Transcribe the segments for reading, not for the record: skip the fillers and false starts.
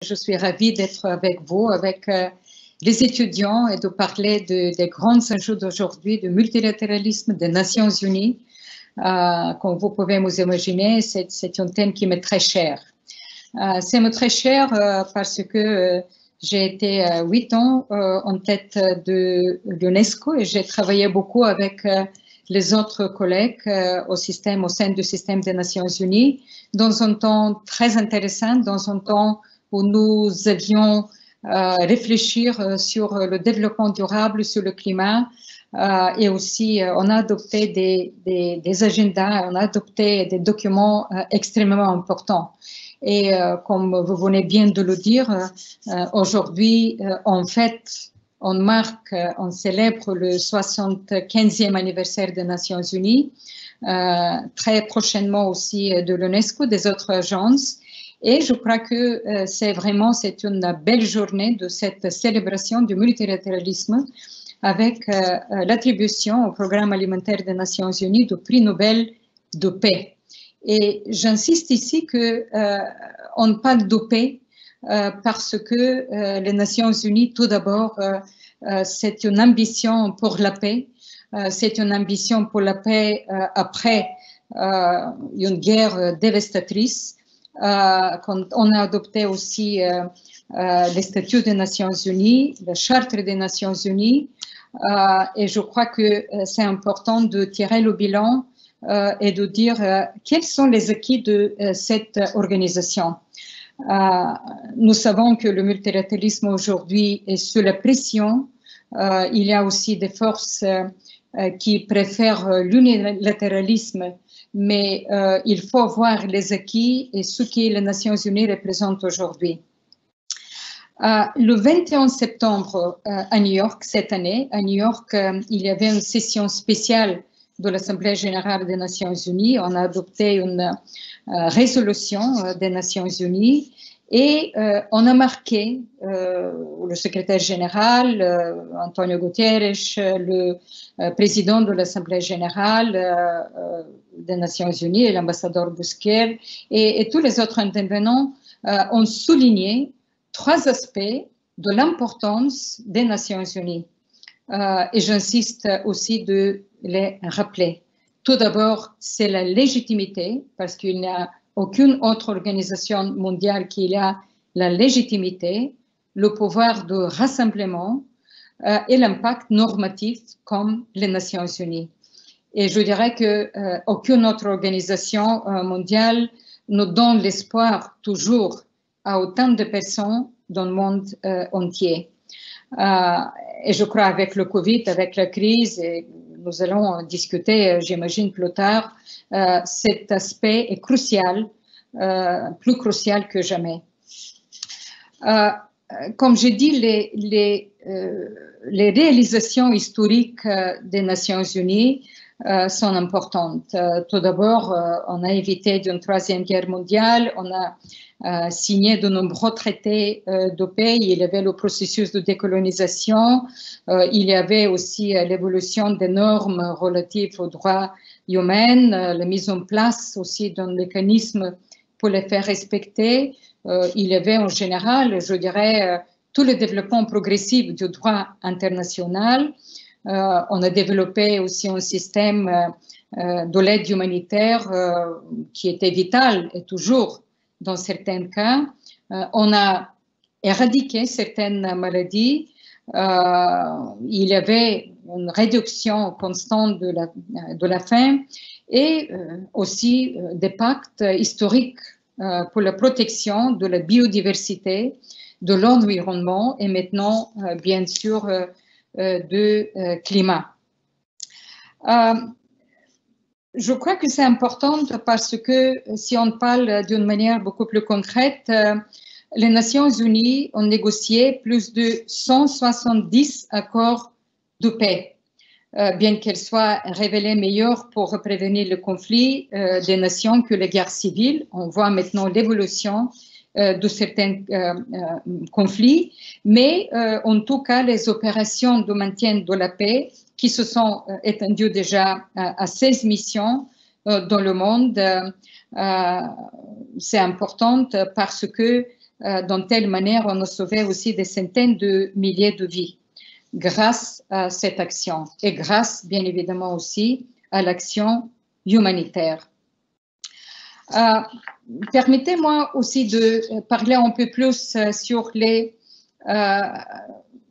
Je suis ravie d'être avec vous, avec les étudiants et de parler des grands enjeux d'aujourd'hui, du multilatéralisme des Nations Unies. Comme vous pouvez vous imaginer, c'est un thème qui m'est très cher. C'est très cher parce que j'ai été 8 ans en tête de l'UNESCO et j'ai travaillé beaucoup avec les autres collègues au sein du système des Nations Unies, dans un temps très intéressant, dans un temps où nous avions réfléchir sur le développement durable, sur le climat, et aussi on a adopté des agendas, on a adopté des documents extrêmement importants. Et comme vous venez bien de le dire, aujourd'hui, en fait, on célèbre le 75e anniversaire des Nations Unies, très prochainement aussi de l'UNESCO, des autres agences. Et je crois que c'est une belle journée de cette célébration du multilatéralisme avec l'attribution au Programme alimentaire des Nations Unies du prix Nobel de paix. Et j'insiste ici qu'on parle de paix parce que les Nations Unies, tout d'abord, c'est une ambition pour la paix. C'est une ambition pour la paix après une guerre dévastatrice. On a adopté aussi les statuts des Nations Unies, la Charte des Nations Unies, et je crois que c'est important de tirer le bilan et de dire quels sont les acquis de cette organisation. Nous savons que le multilatéralisme aujourd'hui est sous la pression. Il y a aussi des forces qui préfèrent l'unilatéralisme, mais il faut voir les acquis et ce que les Nations Unies représentent aujourd'hui. Le 21 septembre à New York, cette année, à New York, il y avait une session spéciale de l'Assemblée générale des Nations Unies. On a adopté une résolution des Nations Unies et on a marqué, le secrétaire général, Antonio Guterres, le président de l'Assemblée générale des Nations Unies et l'ambassadeur Busquets et tous les autres intervenants ont souligné 3 aspects de l'importance des Nations Unies. Et j'insiste aussi de les rappeler. Tout d'abord, c'est la légitimité, parce qu'il n'y a aucune autre organisation mondiale qui a la légitimité, le pouvoir de rassemblement et l'impact normatif comme les Nations Unies. Et je dirais qu'aucune autre organisation mondiale nous donne l'espoir toujours à autant de personnes dans le monde entier. Et je crois avec le Covid, avec la crise, et nous allons discuter, j'imagine, plus tard, cet aspect est crucial, plus crucial que jamais. Comme j'ai dit, les réalisations historiques des Nations Unies sont importantes. Tout d'abord, on a évité une 3e guerre mondiale, on a signé de nombreux traités de paix, il y avait le processus de décolonisation, il y avait aussi l'évolution des normes relatives aux droits humains, la mise en place aussi d'un mécanisme pour les faire respecter. Il y avait en général, je dirais, tout le développement progressif du droit international. On a développé aussi un système de l'aide humanitaire qui était vital et toujours dans certains cas. On a éradiqué certaines maladies. Il y avait une réduction constante de la faim et aussi des pactes historiques pour la protection de la biodiversité, de l'environnement et maintenant, bien sûr, du climat. Je crois que c'est important parce que si on parle d'une manière beaucoup plus concrète, les Nations Unies ont négocié plus de 170 accords de paix, bien qu'elles soient révélées meilleures pour prévenir le conflit des nations que les guerres civiles. On voit maintenant l'évolution de certains conflits, mais en tout cas, les opérations de maintien de la paix qui se sont étendues déjà à 16 missions dans le monde, c'est important parce que d'une telle manière, on a sauvé aussi des centaines de milliers de vies grâce à cette action et grâce, bien évidemment, aussi à l'action humanitaire. Permettez-moi aussi de parler un peu plus sur les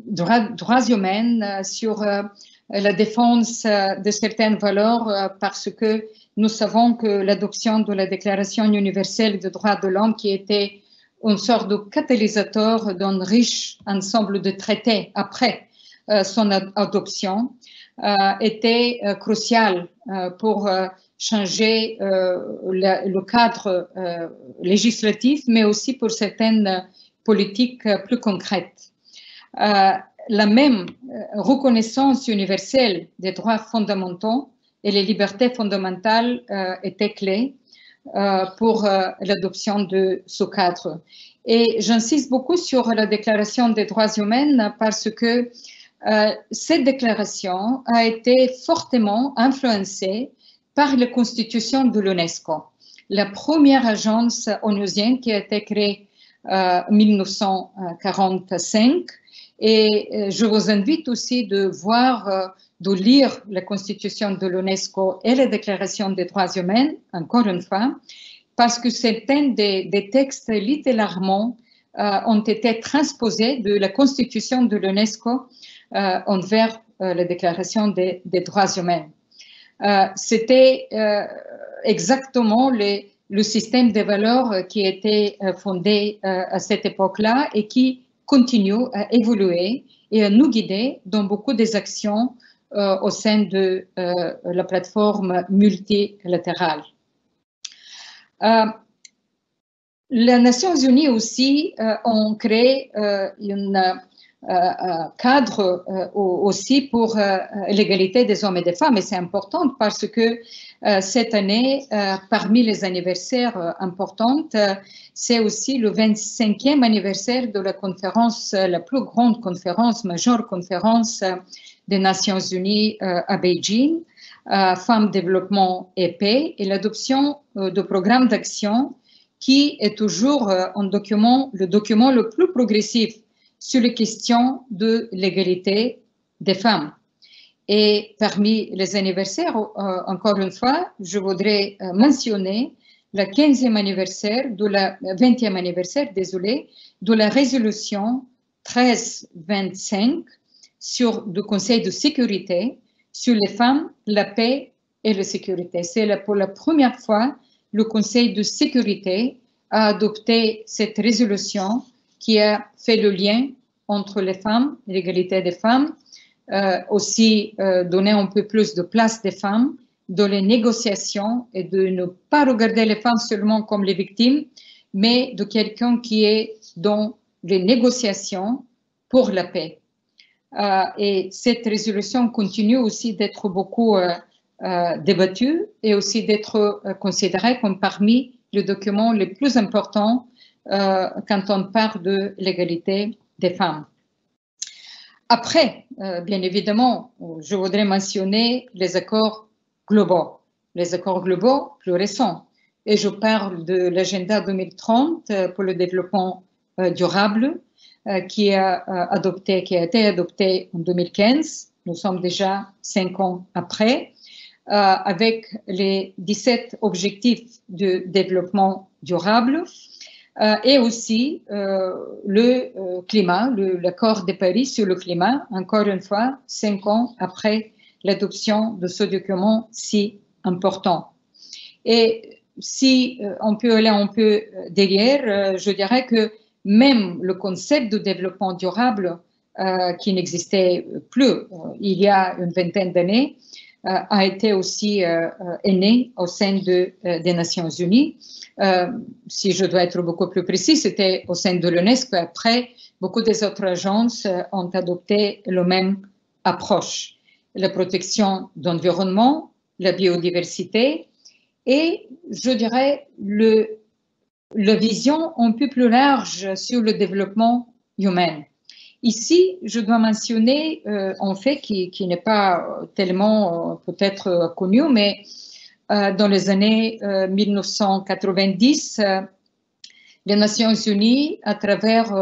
droits humains, sur la défense de certaines valeurs, parce que nous savons que l'adoption de la Déclaration universelle des droits de l'homme, qui était une sorte de catalyseur d'un riche ensemble de traités après son adoption, était crucial pour changer le cadre législatif, mais aussi pour certaines politiques plus concrètes. La même reconnaissance universelle des droits fondamentaux et les libertés fondamentales était clé pour l'adoption de ce cadre. Et j'insiste beaucoup sur la Déclaration des droits humains parce que cette déclaration a été fortement influencée par la constitution de l'UNESCO, la première agence onusienne qui a été créée en 1945. Et je vous invite aussi de voir, de lire la constitution de l'UNESCO et la déclaration des droits humains, encore une fois, parce que certains des textes littéralement ont été transposés de la constitution de l'UNESCO envers la déclaration des droits humains. C'était exactement le système de valeurs qui était fondé à cette époque-là et qui continue à évoluer et à nous guider dans beaucoup des actions au sein de la plateforme multilatérale. Les Nations Unies aussi ont créé un cadre aussi pour l'égalité des hommes et des femmes. Et c'est important parce que cette année, parmi les anniversaires importants, c'est aussi le 25e anniversaire de la conférence, la plus grande conférence, majeure conférence des Nations Unies à Beijing, Femmes, Développement et Paix, et l'adoption de programmes d'action qui est toujours le document le plus progressif sur les questions de l'égalité des femmes. Et parmi les anniversaires, encore une fois, je voudrais mentionner le 15e anniversaire, de la 20e anniversaire, désolé, de la résolution 1325 du Conseil de sécurité sur les femmes, la paix et la sécurité. C'est pour la première fois le Conseil de sécurité a adopté cette résolution qui a fait le lien entre les femmes, l'égalité des femmes, aussi donner un peu plus de place des femmes dans les négociations et de ne pas regarder les femmes seulement comme les victimes, mais de quelqu'un qui est dans les négociations pour la paix. Et cette résolution continue aussi d'être beaucoup débattue et aussi d'être considérée comme parmi les documents les plus importants quand on parle de l'égalité des femmes. Après, bien évidemment, je voudrais mentionner les accords globaux plus récents. Et je parle de l'agenda 2030 pour le développement durable qui a été adopté en 2015. Nous sommes déjà 5 ans après, avec les 17 objectifs de développement durable. Et aussi le climat, l'accord de Paris sur le climat, encore une fois, 5 ans après l'adoption de ce document si important. Et si on peut aller un peu derrière, je dirais que même le concept de développement durable qui n'existait plus il y a une vingtaine d'années a été aussi né au sein des Nations Unies. Si je dois être beaucoup plus précis, c'était au sein de l'UNESCO. Après, beaucoup des autres agences ont adopté la même approche. La protection de l'environnement, la biodiversité et, je dirais, la vision un peu plus large sur le développement humain. Ici, je dois mentionner un fait qui n'est pas tellement peut-être connu, mais dans les années 1990, les Nations Unies, à travers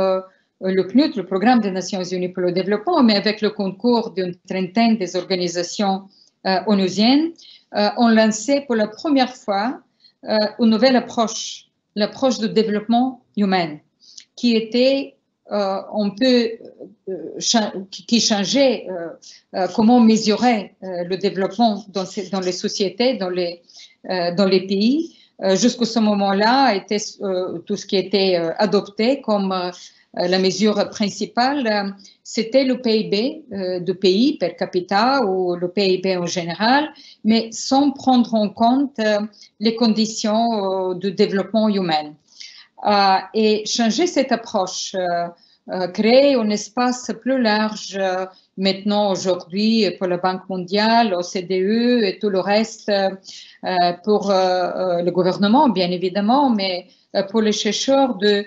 le PNUD, le Programme des Nations Unies pour le développement, mais avec le concours d'une trentaine des organisations onusiennes, ont lancé pour la première fois une nouvelle approche, l'approche de développement humain, qui était qui changeait comment mesurer le développement dans les sociétés, dans les pays. Jusqu'à ce moment-là, était tout ce qui était adopté comme la mesure principale, c'était le PIB du pays per capita ou le PIB en général, mais sans prendre en compte les conditions de développement humain. Et changer cette approche, créer un espace plus large maintenant aujourd'hui pour la Banque mondiale, l'OCDE et tout le reste pour le gouvernement, bien évidemment, mais pour les chercheurs de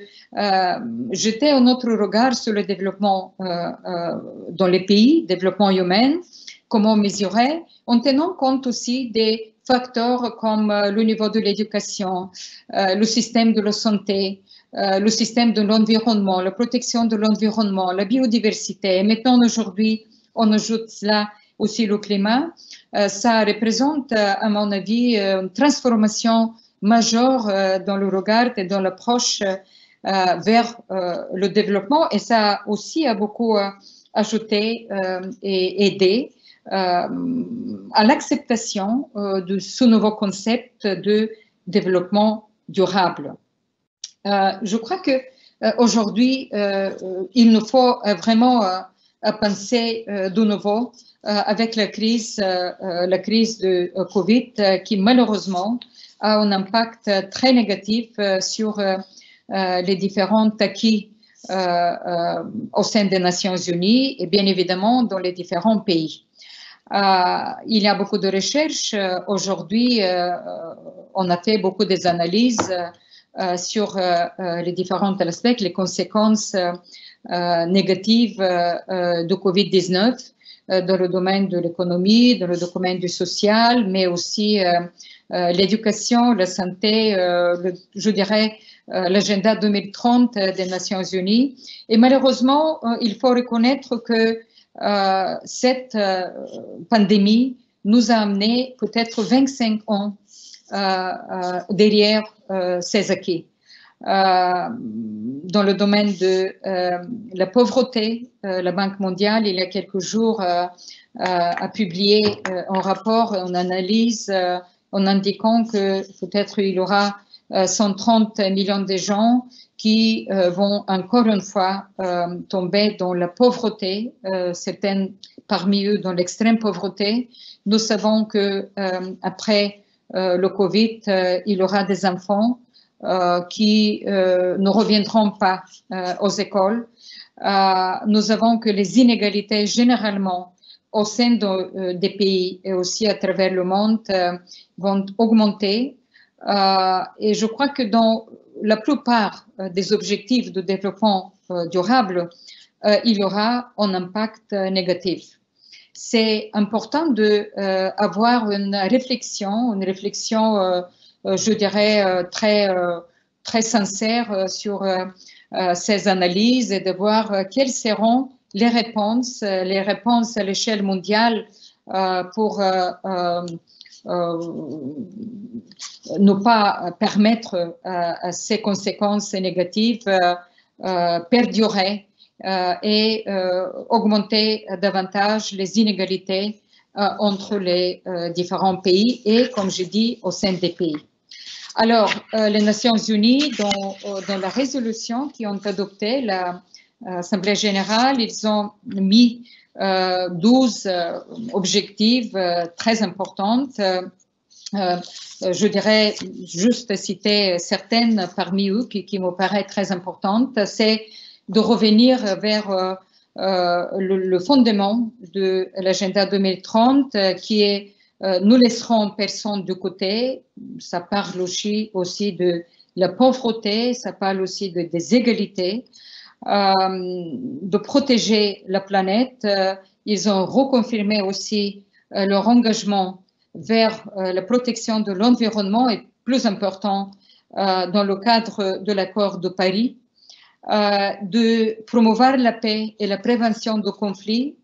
jeter un autre regard sur le développement dans les pays, développement humain, comment mesurer, en tenant compte aussi des facteurs comme le niveau de l'éducation, le système de la santé, le système de l'environnement, la protection de l'environnement, la biodiversité. Et maintenant, aujourd'hui, on ajoute là aussi le climat. Ça représente, à mon avis, une transformation majeure dans le regard et dans l'approche vers le développement. Et ça aussi a beaucoup ajouté et aidé à l'acceptation de ce nouveau concept de développement durable. Je crois que aujourd'hui, il nous faut vraiment penser de nouveau avec la crise de Covid qui malheureusement a un impact très négatif sur les différents acquis au sein des Nations Unies et bien évidemment dans les différents pays. Il y a beaucoup de recherches. Aujourd'hui, on a fait beaucoup d'analyses sur les différents aspects, les conséquences négatives de Covid-19 dans le domaine de l'économie, dans le domaine du social, mais aussi l'éducation, la santé, je dirais l'agenda 2030 des Nations Unies. Et malheureusement, il faut reconnaître que cette pandémie nous a amené peut-être 25 ans derrière ces acquis. Dans le domaine de la pauvreté, la Banque mondiale, il y a quelques jours, a publié un rapport, une analyse en indiquant que peut-être il y aura 130 millions de gens qui vont encore une fois tomber dans la pauvreté, certains parmi eux dans l'extrême pauvreté. Nous savons que après le Covid, il y aura des enfants qui ne reviendront pas aux écoles. Nous savons que les inégalités généralement au sein des pays et aussi à travers le monde vont augmenter. Et je crois que dans la plupart des objectifs de développement durable, il y aura un impact négatif. C'est important d'avoir une réflexion, je dirais, très sincère sur ces analyses et de voir quelles seront les réponses à l'échelle mondiale pour ne pas permettre à ces conséquences négatives perdurer et augmenter davantage les inégalités entre les différents pays et, comme je dis, au sein des pays. Alors, les Nations Unies, dans la résolution qui ont adopté l'Assemblée générale, ils ont mis 12 objectifs très importants. Je dirais juste citer certaines parmi eux qui me paraissent très importantes. C'est de revenir vers le fondement de l'agenda 2030 qui est nous laisserons personne de côté. Ça parle aussi de la pauvreté, ça parle aussi des égalités, de protéger la planète. Ils ont reconfirmé aussi leur engagement vers la protection de l'environnement et plus important, dans le cadre de l'accord de Paris, de promouvoir la paix et la prévention de conflits.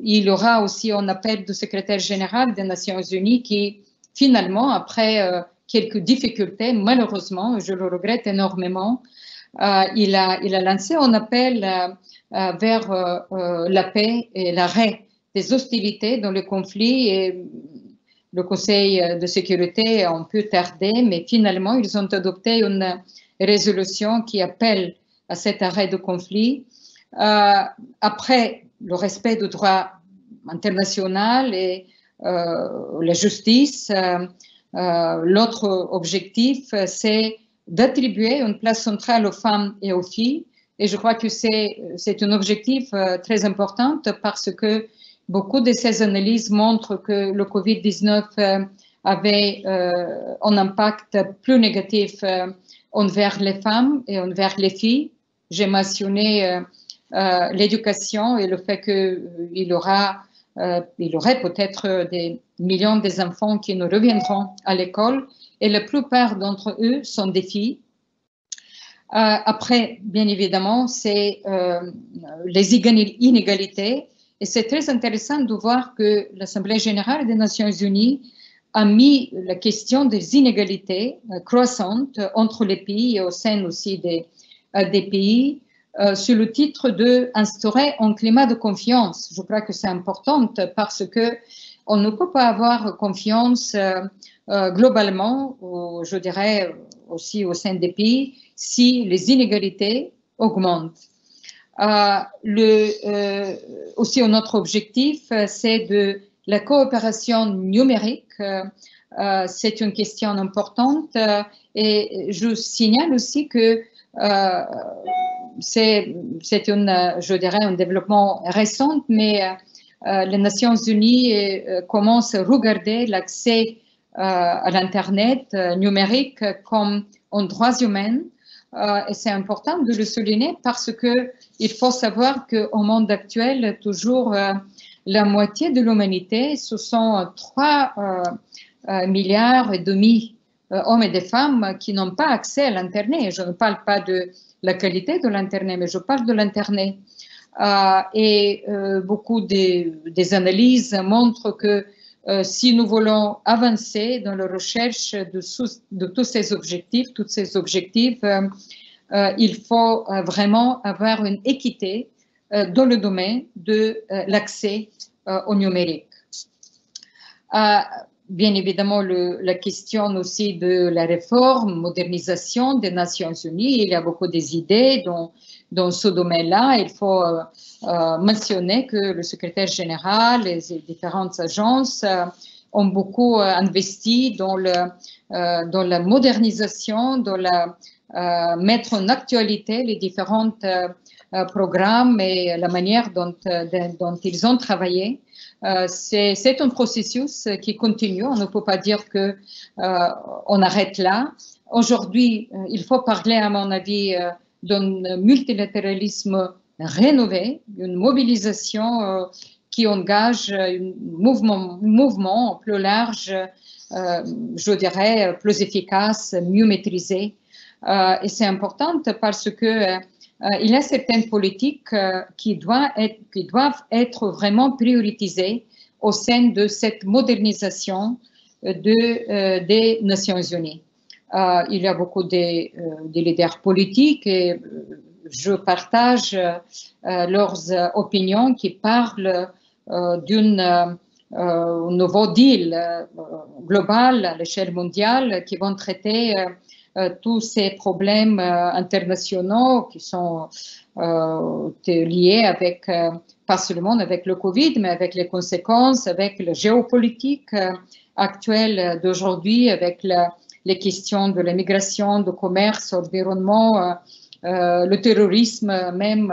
Il y aura aussi un appel du secrétaire général des Nations Unies qui, finalement, après quelques difficultés, malheureusement, je le regrette énormément, il a lancé un appel vers la paix et l'arrêt des hostilités dans le conflit. Et le Conseil de sécurité a un peu tardé, mais finalement, ils ont adopté une résolution qui appelle à cet arrêt de conflit. Après, le respect du droit international et la justice, l'autre objectif, c'est d'attribuer une place centrale aux femmes et aux filles. Et je crois que c'est un objectif très important parce que beaucoup de ces analyses montrent que le Covid-19 avait un impact plus négatif envers les femmes et envers les filles. J'ai mentionné l'éducation et le fait qu'il aurait peut-être des millions d'enfants qui ne reviendront à l'école et la plupart d'entre eux sont des filles. Après, bien évidemment, c'est les inégalités. Et c'est très intéressant de voir que l'Assemblée générale des Nations unies a mis la question des inégalités croissantes entre les pays et au sein aussi des pays sur le titre d'instaurer un climat de confiance. Je crois que c'est important parce qu'on ne peut pas avoir confiance globalement, ou je dirais aussi au sein des pays, si les inégalités augmentent. Aussi, notre objectif, c'est de la coopération numérique. C'est une question importante et je signale aussi que c'est je dirais, un développement récent, mais les Nations unies commencent à regarder l'accès à l'Internet numérique comme un droit humain. Et c'est important de le souligner parce qu'il faut savoir qu'au monde actuel, toujours la moitié de l'humanité, ce sont 3,5 milliards hommes et des femmes qui n'ont pas accès à l'Internet. Je ne parle pas de la qualité de l'Internet, mais je parle de l'Internet. Et beaucoup des analyses montrent que si nous voulons avancer dans la recherche de tous ces objectifs, il faut vraiment avoir une équité dans le domaine de l'accès au numérique. Bien évidemment, la question aussi de la réforme, modernisation des Nations Unies, il y a beaucoup d'idées dans ce domaine-là. Il faut mentionner que le secrétaire général et les différentes agences ont beaucoup investi dans la modernisation, mettre en actualité les différents programmes et la manière dont ils ont travaillé. C'est un processus qui continue. On ne peut pas dire qu'on arrête là. Aujourd'hui, il faut parler, à mon avis, d'un multilatéralisme rénové, une mobilisation qui engage un mouvement plus large, je dirais, plus efficace, mieux maîtrisé. Et c'est important parce que il y a certaines politiques qui doivent être vraiment prioritisées au sein de cette modernisation des Nations Unies. Il y a beaucoup de leaders politiques et je partage leurs opinions qui parlent d'un nouveau deal global à l'échelle mondiale qui vont traiter tous ces problèmes internationaux qui sont liés avec, pas seulement avec le Covid, mais avec les conséquences, avec la géopolitique actuelle d'aujourd'hui, avec les questions de l'immigration, du commerce, environnement, le terrorisme même.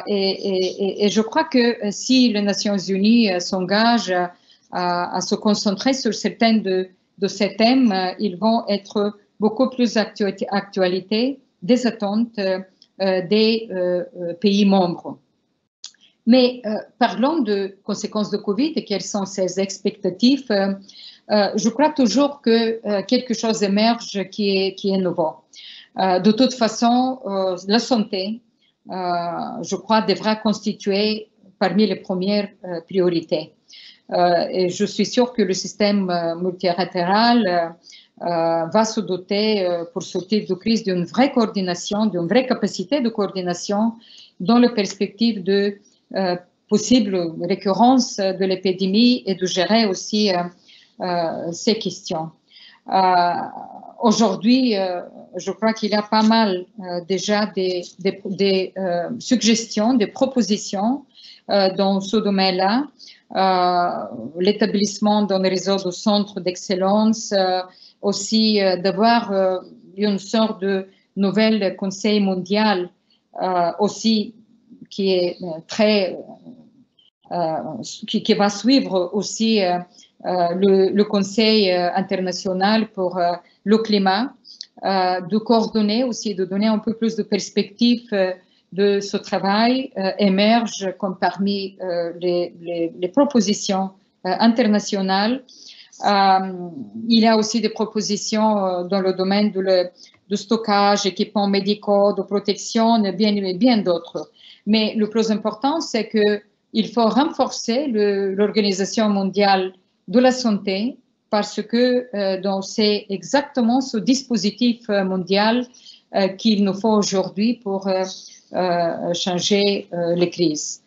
Et je crois que si les Nations Unies s'engagent à se concentrer sur certains de ces thèmes, ils vont être beaucoup plus actualité des attentes des pays membres. Mais parlons de conséquences de Covid et quelles sont ces expectatives. je crois toujours que quelque chose émerge qui est nouveau. De toute façon, la santé, je crois, devra constituer parmi les premières priorités. Et je suis sûre que le système multilatéral va se doter pour sortir de crise d'une vraie coordination, d'une vraie capacité de coordination dans la perspective de possible récurrence de l'épidémie et de gérer aussi ces questions. Aujourd'hui, je crois qu'il y a pas mal déjà des suggestions, des propositions dans ce domaine-là. L'établissement d'un réseau de centres d'excellence, aussi d'avoir une sorte de nouvel conseil mondial aussi qui est très qui va suivre aussi le Conseil international pour le climat, de coordonner aussi, de donner un peu plus de perspective de ce travail émerge comme parmi les propositions internationales. Il y a aussi des propositions dans le domaine du stockage, équipements médicaux, de protection, bien d'autres. Mais le plus important, c'est qu'il faut renforcer l'Organisation mondiale de la santé parce que c'est exactement ce dispositif mondial qu'il nous faut aujourd'hui pour changer les crises.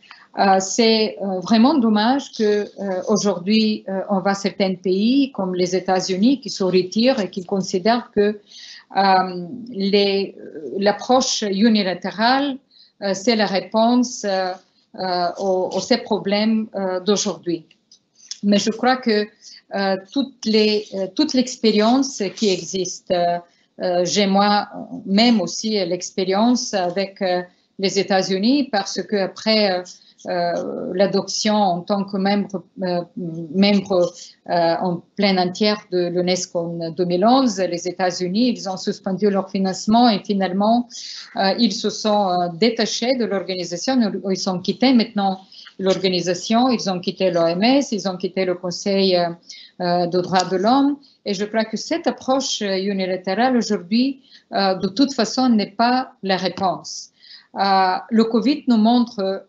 C'est vraiment dommage qu'aujourd'hui, on voit certains pays comme les États-Unis qui se retirent et qui considèrent que l'approche unilatérale, c'est la réponse aux ces problèmes d'aujourd'hui. Mais je crois que toute l'expérience qui existe, j'ai moi-même aussi l'expérience avec les États-Unis parce qu'après l'adoption en tant que membre en plein entière de l'UNESCO en 2011, les États-Unis, ils ont suspendu leur financement et finalement, ils se sont détachés de l'organisation, ils ont quitté maintenant l'organisation, ils ont quitté l'OMS, ils ont quitté le Conseil des droits de l'homme et je crois que cette approche unilatérale aujourd'hui, de toute façon, n'est pas la réponse. Le Covid nous montre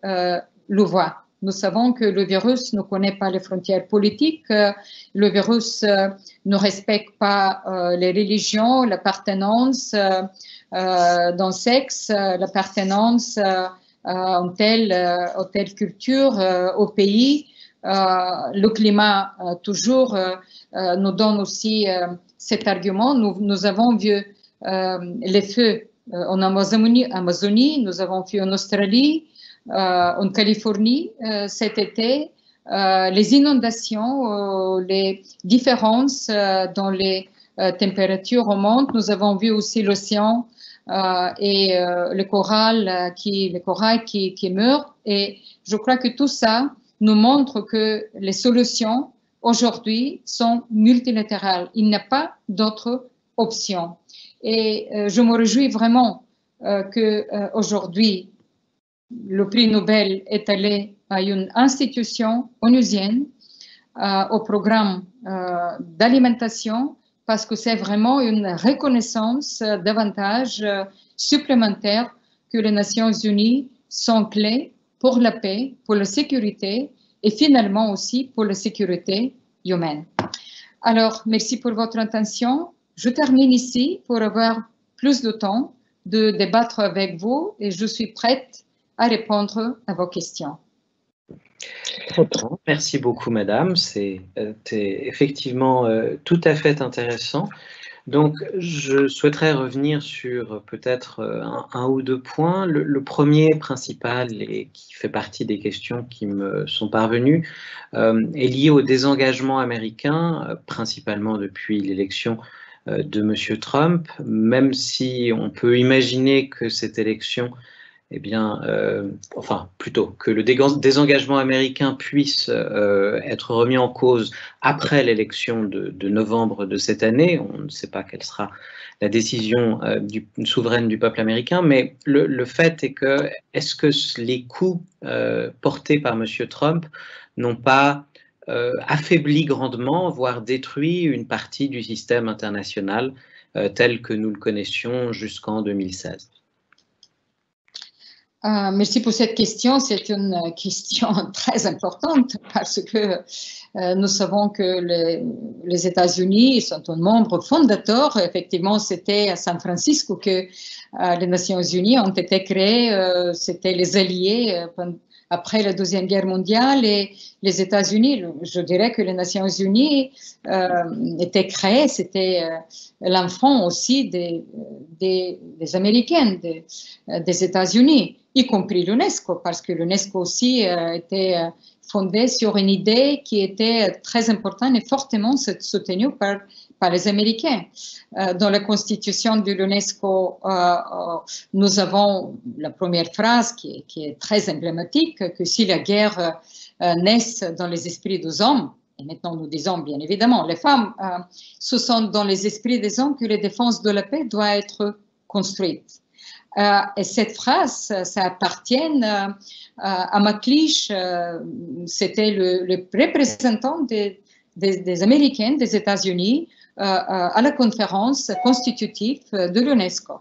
le voie. Nous savons que le virus ne connaît pas les frontières politiques, le virus ne respecte pas les religions, l'appartenance dans le sexe, l'appartenance à telle culture, au pays. Le climat toujours nous donne aussi cet argument. Nous avons vu les feux en Amazonie, nous avons vu en Australie, en Californie cet été, les inondations, les différences dans les températures augmentent. Nous avons vu aussi l'océan et le corail qui meurt. Et je crois que tout ça nous montre que les solutions aujourd'hui sont multilatérales. Il n'y a pas d'autre option. Et je me réjouis vraiment qu'aujourd'hui, le prix Nobel est allé à une institution onusienne, au programme d'alimentation, parce que c'est vraiment une reconnaissance davantage supplémentaire que les Nations Unies sont clés pour la paix, pour la sécurité et finalement aussi pour la sécurité humaine. Alors, merci pour votre attention. Je termine ici pour avoir plus de temps de débattre avec vous et je suis prête à répondre à vos questions. Merci beaucoup, madame. C'est effectivement tout à fait intéressant. Donc, je souhaiterais revenir sur peut-être un ou deux points. Le premier principal et qui fait partie des questions qui me sont parvenues est lié au désengagement américain, principalement depuis l'élection de M. Trump, même si on peut imaginer que cette élection, eh bien, enfin, plutôt que le désengagement américain puisse être remis en cause après l'élection de novembre de cette année. On ne sait pas quelle sera la décision souveraine du peuple américain, mais le fait est que, est-ce que les coups portés par M. Trump n'ont pas affaibli grandement, voire détruit une partie du système international tel que nous le connaissions jusqu'en 2016? Merci pour cette question. C'est une question très importante parce que nous savons que les États-Unis sont un membre fondateur. Effectivement, c'était à San Francisco que les Nations Unies ont été créées. C'était les alliés après la Deuxième Guerre mondiale et les États-Unis. Je dirais que les Nations Unies étaient créées. C'était l'enfant aussi des Américains, des États-Unis, y compris l'UNESCO, parce que l'UNESCO aussi était fondée sur une idée qui était très importante et fortement soutenue par les Américains. Dans la constitution de l'UNESCO, nous avons la première phrase qui est très emblématique, que si la guerre naisse dans les esprits des hommes, et maintenant nous disons bien évidemment, les femmes, ce sont dans les esprits des hommes que les défenses de la paix doivent être construites. Et cette phrase, ça appartient à McLeish, c'était le représentant des Américains, des États-Unis, à la conférence constitutive de l'UNESCO.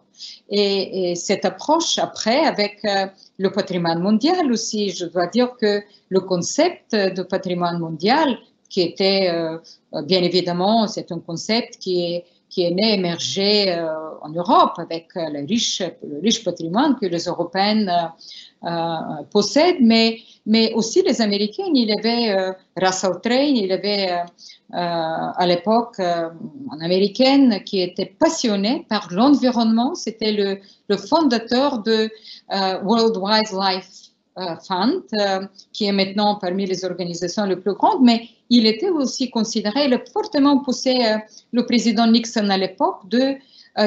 Et cette approche, après, avec le patrimoine mondial aussi, je dois dire que le concept de patrimoine mondial, qui était, bien évidemment, c'est un concept qui est né, émergé en Europe avec le riche patrimoine que les Européens possèdent, mais aussi les Américains. Il y avait Russell Train, il y avait à l'époque un Américain qui était passionné par l'environnement. C'était le fondateur de World Wildlife Fund, qui est maintenant parmi les organisations les plus grandes, mais il était aussi considéré, il a fortement poussé le président Nixon à l'époque de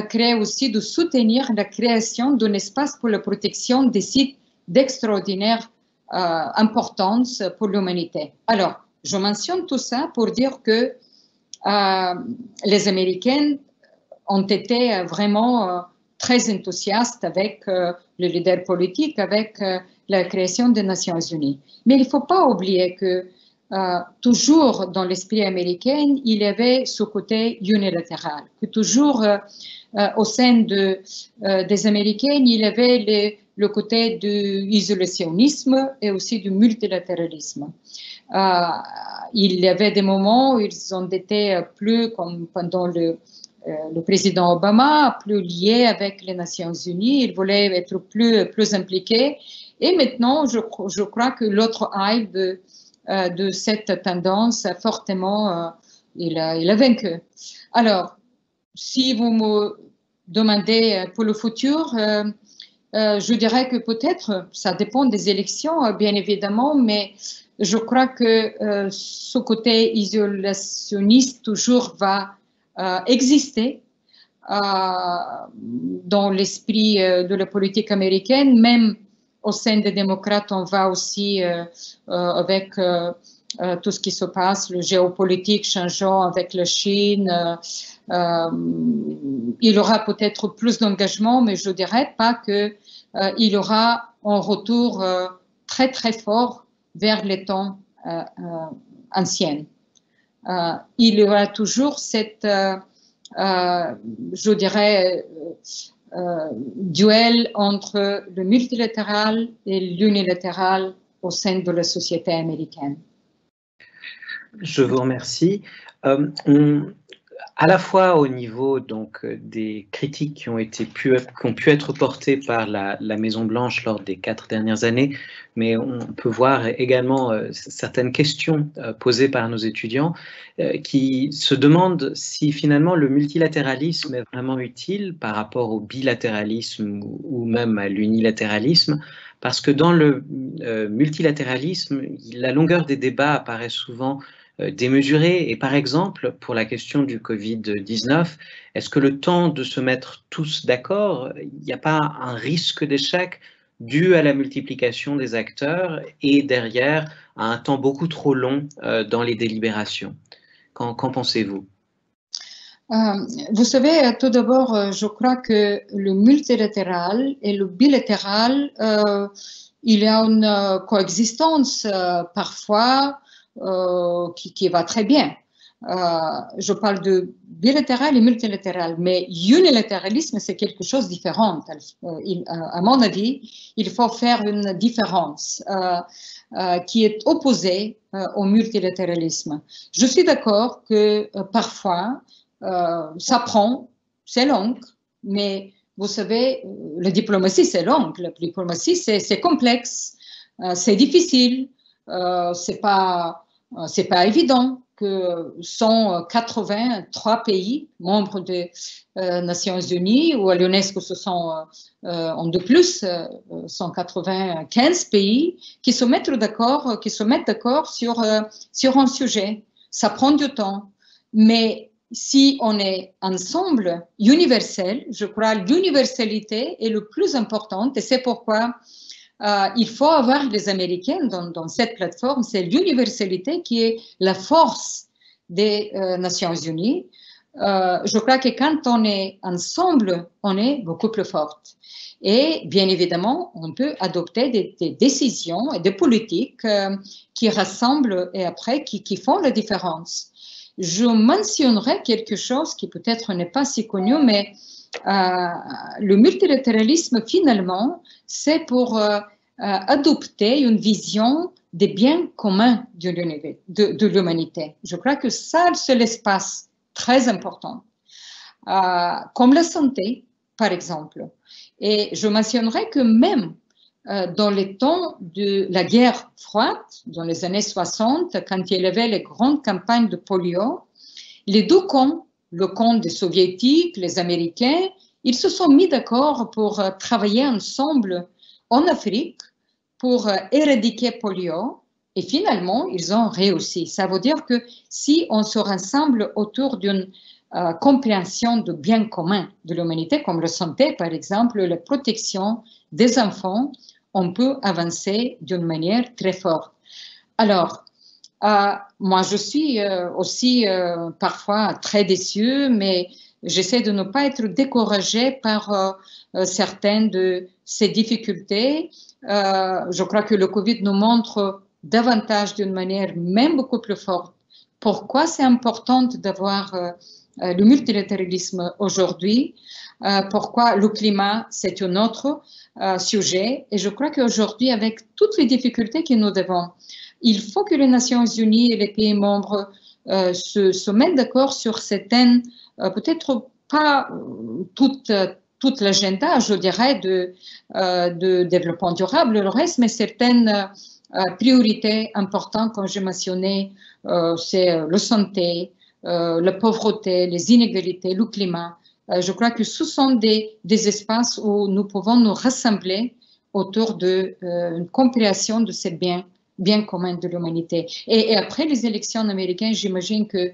créer aussi, de soutenir la création d'un espace pour la protection des sites d'extraordinaire importance pour l'humanité. Alors, je mentionne tout ça pour dire que les Américains ont été vraiment très enthousiastes avec le leader politique, avec la création des Nations Unies. Mais il ne faut pas oublier que toujours dans l'esprit américain, il y avait ce côté unilatéral, que toujours au sein des Américains, il y avait le côté de l'isolationnisme et aussi du multilatéralisme. Il y avait des moments où ils ont été plus, comme pendant le président Obama, plus liés avec les Nations Unies, ils voulaient être plus impliqués. Et maintenant, je crois que l'autre œil de cette tendance, fortement, il a vaincu. Alors, si vous me demandez pour le futur, je dirais que peut-être, ça dépend des élections, bien évidemment, mais je crois que ce côté isolationniste toujours va exister dans l'esprit de la politique américaine, même au sein des démocrates, on va aussi avec tout ce qui se passe, le géopolitique changeant avec la Chine. Il y aura peut-être plus d'engagement, mais je ne dirais pas qu'il y aura un retour très très fort vers les temps anciens. Il y aura toujours cette, je dirais, duel entre le multilatéral et l'unilatéral au sein de la société américaine. Je vous remercie. À la fois au niveau donc des critiques qui ont pu être portées par la Maison-Blanche lors des 4 dernières années, mais on peut voir également certaines questions posées par nos étudiants qui se demandent si finalement le multilatéralisme est vraiment utile par rapport au bilatéralisme ou même à l'unilatéralisme, parce que dans le multilatéralisme, la longueur des débats apparaît souvent démesurée. Et par exemple, pour la question du Covid-19, est-ce que le temps de se mettre tous d'accord, il n'y a pas un risque d'échec dû à la multiplication des acteurs et derrière à un temps beaucoup trop long dans les délibérations? Qu'en pensez-vous? Vous savez, tout d'abord, je crois que le multilatéral et le bilatéral, il y a une coexistence parfois. qui va très bien. Je parle de bilatéral et multilatéral, mais unilatéralisme, c'est quelque chose de différent. À mon avis, il faut faire une différence qui est opposée au multilatéralisme. Je suis d'accord que parfois, ça prend, c'est long, mais vous savez, la diplomatie, c'est long. La diplomatie, c'est complexe, c'est difficile, c'est pas évident que 183 pays membres des Nations Unies, ou à l'UNESCO, ce sont en de plus 195 pays qui se mettent d'accord sur un sujet. Ça prend du temps, mais si on est ensemble, universel, je crois que l'universalité est le plus importante, et c'est pourquoi il faut avoir les Américains dans cette plateforme. C'est l'universalité qui est la force des Nations Unies. Je crois que quand on est ensemble, on est beaucoup plus forte. Et bien évidemment, on peut adopter des décisions et des politiques qui rassemblent et après qui font la différence. Je mentionnerai quelque chose qui peut-être n'est pas si connu, mais le multilatéralisme, finalement, c'est pour adopter une vision des biens communs de l'humanité. Je crois que ça, c'est l'espace très important, comme la santé, par exemple. Et je mentionnerai que même dans les temps de la guerre froide, dans les années 60, quand il y avait les grandes campagnes de polio, les deux camps, le camp des soviétiques, les Américains, ils se sont mis d'accord pour travailler ensemble en Afrique pour éradiquer polio, et finalement, ils ont réussi. Ça veut dire que si on se rassemble autour d'une compréhension de biens communs de l'humanité, comme la santé, par exemple, la protection des enfants, on peut avancer d'une manière très forte. Alors, moi, je suis aussi parfois très déçue, mais j'essaie de ne pas être découragée par certaines de ces difficultés. Je crois que le Covid nous montre davantage d'une manière même beaucoup plus forte pourquoi c'est important d'avoir le multilatéralisme aujourd'hui, pourquoi le climat c'est un autre sujet. Et je crois qu'aujourd'hui, avec toutes les difficultés que nous devons, il faut que les Nations Unies et les pays membres se mettent d'accord sur certaines, peut-être pas toute l'agenda, je dirais, de développement durable, le reste, mais certaines priorités importantes, comme j'ai mentionné, c'est la santé, la pauvreté, les inégalités, le climat. Je crois que ce sont des espaces où nous pouvons nous rassembler autour d'une compréhension de ces biens communs de l'humanité. Et après les élections américaines, j'imagine que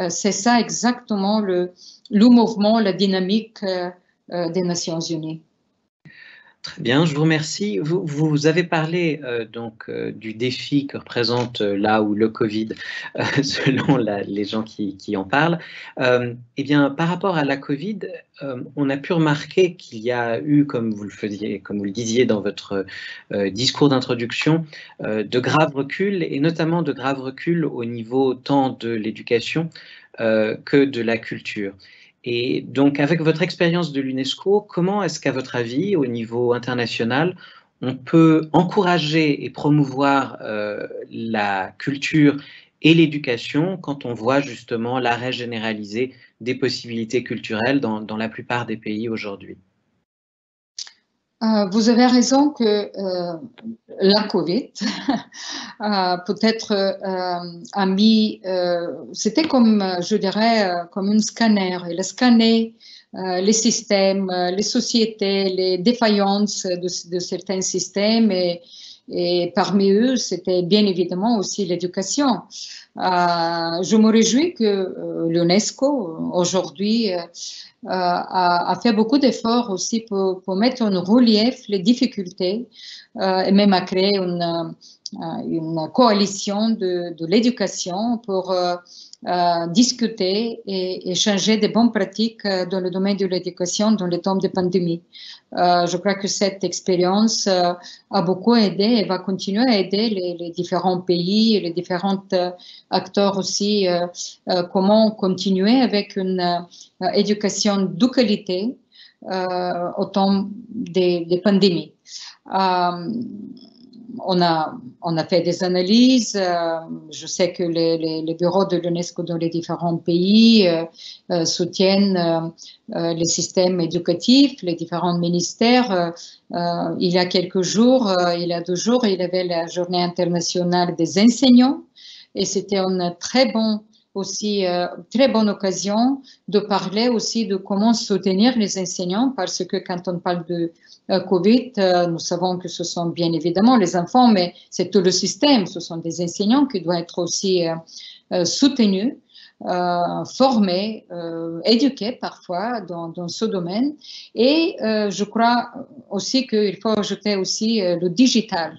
c'est ça exactement le mouvement, la dynamique des Nations Unies. Très bien, je vous remercie. Vous avez parlé du défi que représente là où le Covid, selon les gens qui en parlent. Eh bien, par rapport à la Covid, on a pu remarquer qu'il y a eu, comme vous le disiez dans votre discours d'introduction, de graves reculs, et notamment de graves reculs au niveau tant de l'éducation que de la culture. Et donc, avec votre expérience de l'UNESCO, comment est-ce qu'à votre avis, au niveau international, on peut encourager et promouvoir la culture et l'éducation quand on voit justement l'arrêt généralisé des possibilités culturelles dans la plupart des pays aujourd'hui? Vous avez raison que la Covid peut-être a mis, c'était comme, je dirais, comme un scanner. Il a scanné les systèmes, les sociétés, les défaillances de certains systèmes, et parmi eux, c'était bien évidemment aussi l'éducation. Je me réjouis que l'UNESCO aujourd'hui a fait beaucoup d'efforts aussi pour mettre en relief les difficultés et même a créé une coalition de l'éducation pour discuter et échanger des bonnes pratiques dans le domaine de l'éducation dans les temps de pandémie. Je crois que cette expérience a beaucoup aidé et va continuer à aider les différents pays et les différents acteurs aussi, comment continuer avec une éducation de qualité au temps des pandémies. On a fait des analyses. Je sais que les bureaux de l'UNESCO dans les différents pays soutiennent les systèmes éducatifs, les différents ministères. Il y a quelques jours, il y a 2 jours, il y avait la Journée internationale des enseignants et c'était une très bonne occasion de parler aussi de comment soutenir les enseignants parce que quand on parle de Covid, nous savons que ce sont bien évidemment les enfants, mais c'est tout le système. Ce sont des enseignants qui doivent être aussi soutenus, formés, éduqués parfois dans ce domaine. Et je crois aussi qu'il faut ajouter aussi le digital.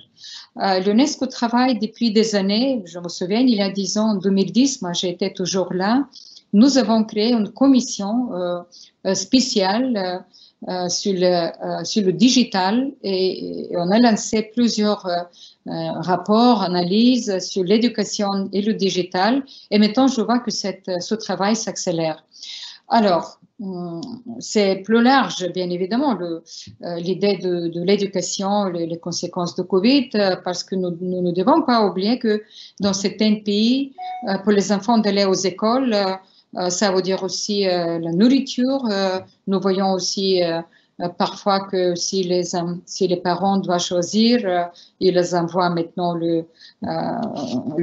L'UNESCO travaille depuis des années, je me souviens, il y a 10 ans, en 2010, moi j'étais toujours là, nous avons créé une commission spéciale sur le digital et on a lancé plusieurs rapports, analyses sur l'éducation et le digital et maintenant je vois que ce travail s'accélère. Alors, c'est plus large, bien évidemment, l'idée de l'éducation, les conséquences de Covid, parce que nous ne devons pas oublier que dans certains pays, pour les enfants d'aller aux écoles, ça veut dire aussi la nourriture. Nous voyons aussi parfois que si les parents doivent choisir, ils les envoient maintenant le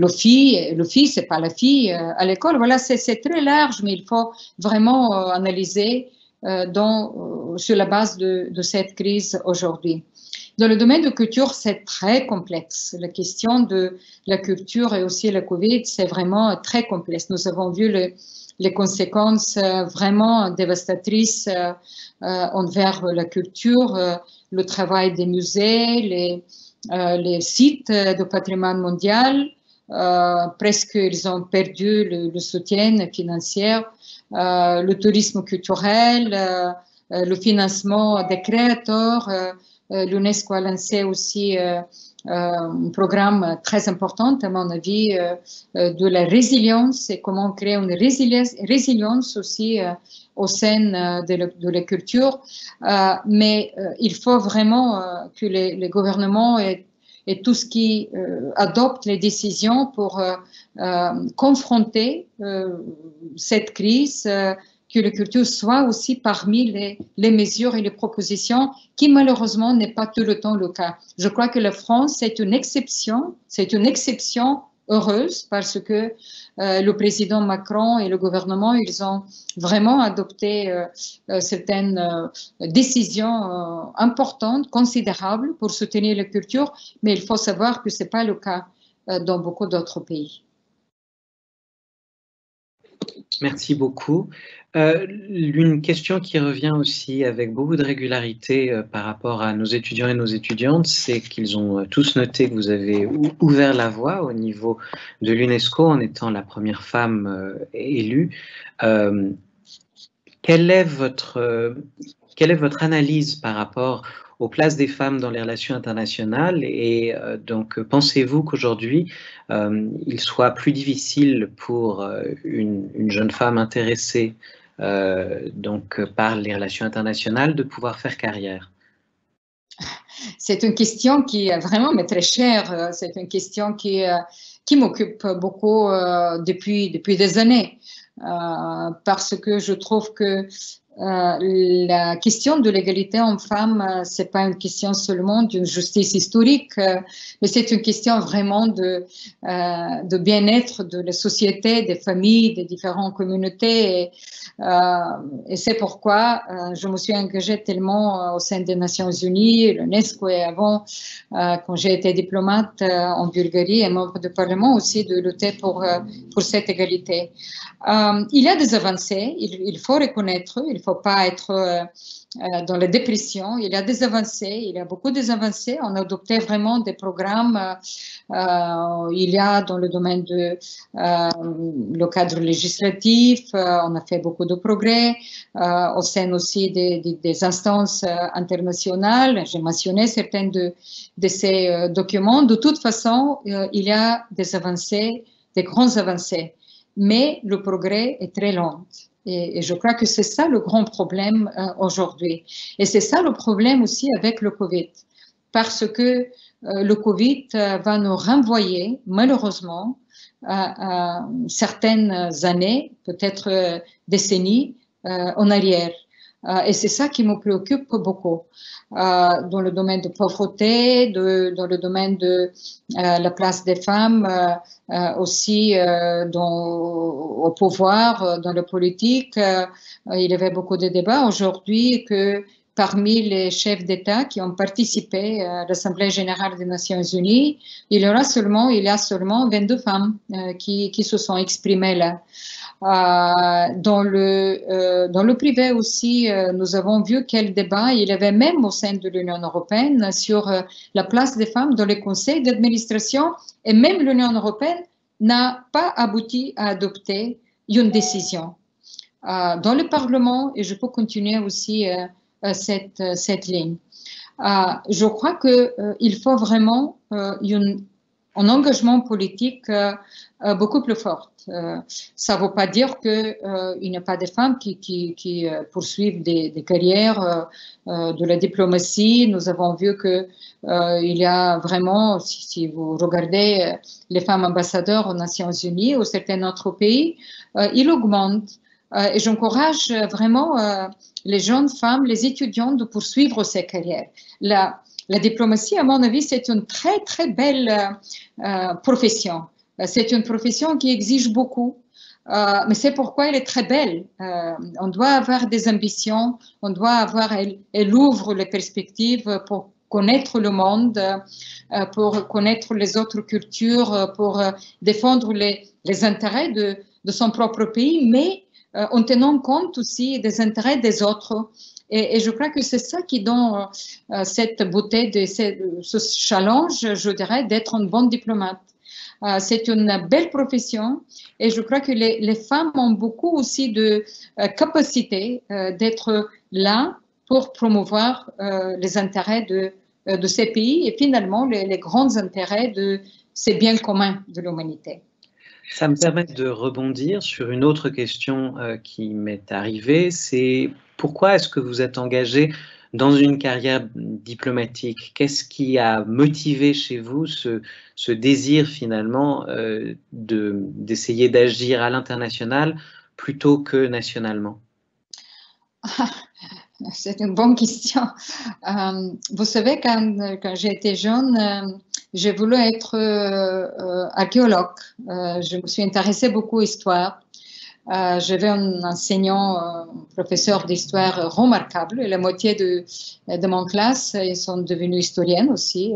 fils, c'est pas la fille à l'école. Voilà, c'est très large, mais il faut vraiment analyser sur la base de cette crise aujourd'hui. Dans le domaine de culture, c'est très complexe. La question de la culture et aussi la Covid, c'est vraiment très complexe. Nous avons vu les conséquences vraiment dévastatrices envers la culture, le travail des musées, les sites de patrimoine mondial. Presque ils ont perdu le soutien financier, le tourisme culturel, le financement des créateurs. L'UNESCO a lancé aussi un programme très important, à mon avis, de la résilience et comment créer une résilience aussi au sein de la culture. Mais il faut vraiment que les gouvernements et tout ce qui adopte les décisions pour confronter cette crise, que la culture soit aussi parmi les mesures et les propositions qui malheureusement n'est pas tout le temps le cas. Je crois que la France c'est une exception heureuse parce que le président Macron et le gouvernement, ils ont vraiment adopté certaines décisions importantes, considérables pour soutenir la culture, mais il faut savoir que ce n'est pas le cas dans beaucoup d'autres pays. Merci beaucoup. Une question qui revient aussi avec beaucoup de régularité par rapport à nos étudiants et nos étudiantes, c'est qu'ils ont tous noté que vous avez ouvert la voie au niveau de l'UNESCO en étant la première femme élue. Quelle est votre analyse par rapport aux places des femmes dans les relations internationales et donc pensez-vous qu'aujourd'hui il soit plus difficile pour une jeune femme intéressée donc par les relations internationales de pouvoir faire carrière? C'est une question qui vraiment m'est très chère. C'est une question qui m'occupe beaucoup depuis des années parce que je trouve que la question de l'égalité homme-femme, c'est pas une question seulement d'une justice historique, mais c'est une question vraiment de bien-être de la société, des familles, des différentes communautés. Et c'est pourquoi je me suis engagée tellement au sein des Nations Unies, l'UNESCO et avant, quand j'ai été diplomate en Bulgarie et membre du Parlement aussi, de lutter pour cette égalité. Il y a des avancées, il faut reconnaître, il ne faut pas être dans la dépression. Il y a des avancées, il y a beaucoup d'avancées. On a adopté vraiment des programmes. Il y a dans le domaine de le cadre législatif, on a fait beaucoup de progrès au sein aussi des instances internationales. J'ai mentionné certains de ces documents. De toute façon, il y a des avancées, des grandes avancées, mais le progrès est très lent. Et je crois que c'est ça le grand problème aujourd'hui. Et c'est ça le problème aussi avec le Covid, parce que le Covid va nous renvoyer, malheureusement, à certaines années, peut-être décennies, en arrière. Et c'est ça qui me préoccupe beaucoup. Dans le domaine de pauvreté, dans le domaine de la place des femmes, aussi au pouvoir, dans la politique. Il y avait beaucoup de débats aujourd'hui que parmi les chefs d'État qui ont participé à l'Assemblée générale des Nations Unies, il y a seulement 22 femmes qui se sont exprimées là. Dans le privé aussi, nous avons vu quel débat il y avait même au sein de l'Union européenne sur la place des femmes dans les conseils d'administration, et même l'Union européenne n'a pas abouti à adopter une décision. Dans le Parlement, et je peux continuer aussi cette ligne, je crois qu'il faut vraiment un engagement politique beaucoup plus fort. Ça ne veut pas dire qu'il n'y a pas de femmes qui poursuivent des carrières de la diplomatie. Nous avons vu qu'il y a vraiment, si vous regardez les femmes ambassadeurs aux Nations Unies ou certains autres pays, il augmente. Et j'encourage vraiment les jeunes femmes, les étudiants de poursuivre ces carrières. La diplomatie, à mon avis, c'est une très, très belle profession. C'est une profession qui exige beaucoup, mais c'est pourquoi elle est très belle. On doit avoir des ambitions, elle ouvre les perspectives pour connaître le monde, pour connaître les autres cultures, pour défendre les intérêts de son propre pays, mais en tenant compte aussi des intérêts des autres. Et je crois que c'est ça qui donne cette beauté de ce challenge, je dirais, d'être un bon diplomate. C'est une belle profession et je crois que les femmes ont beaucoup aussi de capacité d'être là pour promouvoir les intérêts de ces pays et finalement les grands intérêts de ces biens communs de l'humanité. Ça me permet de rebondir sur une autre question qui m'est arrivée, c'est pourquoi est-ce que vous êtes engagé dans une carrière diplomatique? Qu'est-ce qui a motivé chez vous ce désir finalement d'essayer d'agir à l'international plutôt que nationalement? C'est une bonne question. Vous savez, quand j'étais jeune, j'ai voulu être archéologue. Je me suis intéressée beaucoup à l'histoire. J'avais un enseignant, un professeur d'histoire remarquable. La moitié de mon classe, ils sont devenus historiennes aussi,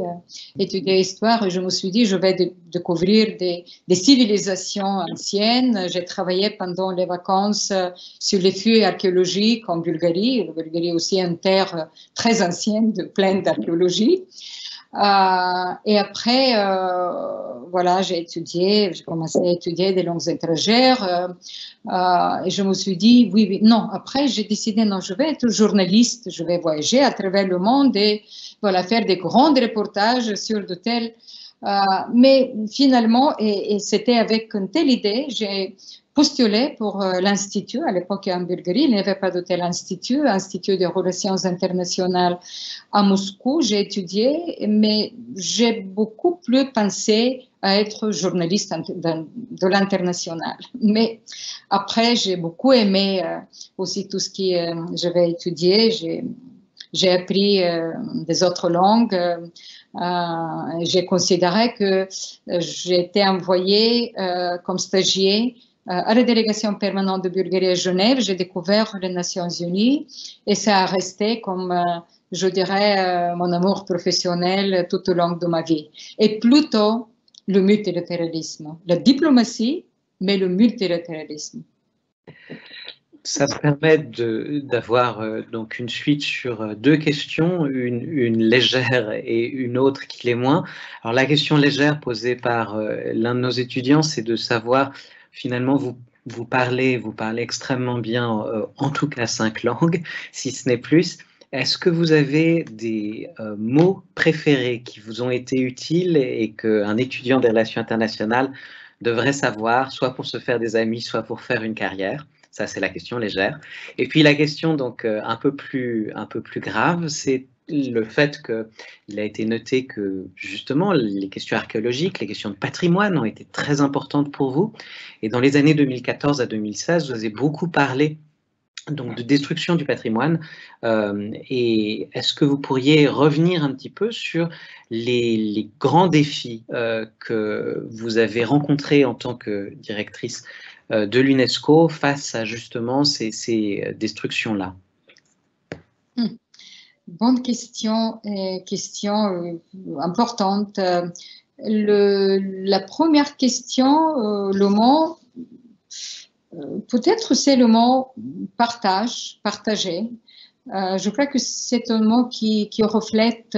étudier l'histoire. Et je me suis dit, je vais découvrir des civilisations anciennes. J'ai travaillé pendant les vacances sur les fouilles archéologiques en Bulgarie. La Bulgarie est aussi une terre très ancienne, pleine d'archéologie. Et après, voilà, j'ai commencé à étudier des langues étrangères et je me suis dit, oui, non. Après, j'ai décidé, non, je vais être journaliste, je vais voyager à travers le monde et voilà, faire des grands reportages sur de tels. Mais finalement, et c'était avec une telle idée, j'ai postulé pour l'Institut. À l'époque, en Bulgarie, il n'y avait pas de tel institut des relations internationales à Moscou. J'ai étudié, mais j'ai beaucoup plus pensé à être journaliste de l'international. Mais après, j'ai beaucoup aimé aussi tout ce qui j'avais étudié. J'ai appris des autres langues. J'ai considéré que j'étais envoyée comme stagiaire à la délégation permanente de Bulgarie à Genève. J'ai découvert les Nations Unies et ça a resté comme, je dirais, mon amour professionnel tout au long de ma vie. Et plutôt le multilatéralisme, la diplomatie, mais le multilatéralisme. Ça me permet d'avoir donc une suite sur deux questions, une légère et une autre qui l'est moins. Alors la question légère posée par l'un de nos étudiants, c'est de savoir finalement vous parlez extrêmement bien, en tout cas 5 langues, si ce n'est plus. Est-ce que vous avez des mots préférés qui vous ont été utiles et qu'un étudiant des relations internationales devrait savoir, soit pour se faire des amis, soit pour faire une carrière? Ça, c'est la question légère. Et puis la question donc un peu plus grave, c'est le fait qu'il a été noté que justement les questions archéologiques, les questions de patrimoine ont été très importantes pour vous. Et dans les années 2014 à 2016, vous avez beaucoup parlé donc de destruction du patrimoine. Et est-ce que vous pourriez revenir un petit peu sur les grands défis que vous avez rencontrés en tant que directrice de l'UNESCO face à justement ces destructions-là? Bonne question, importante. La première question, le mot, peut-être c'est le mot partager. Je crois que c'est un mot qui reflète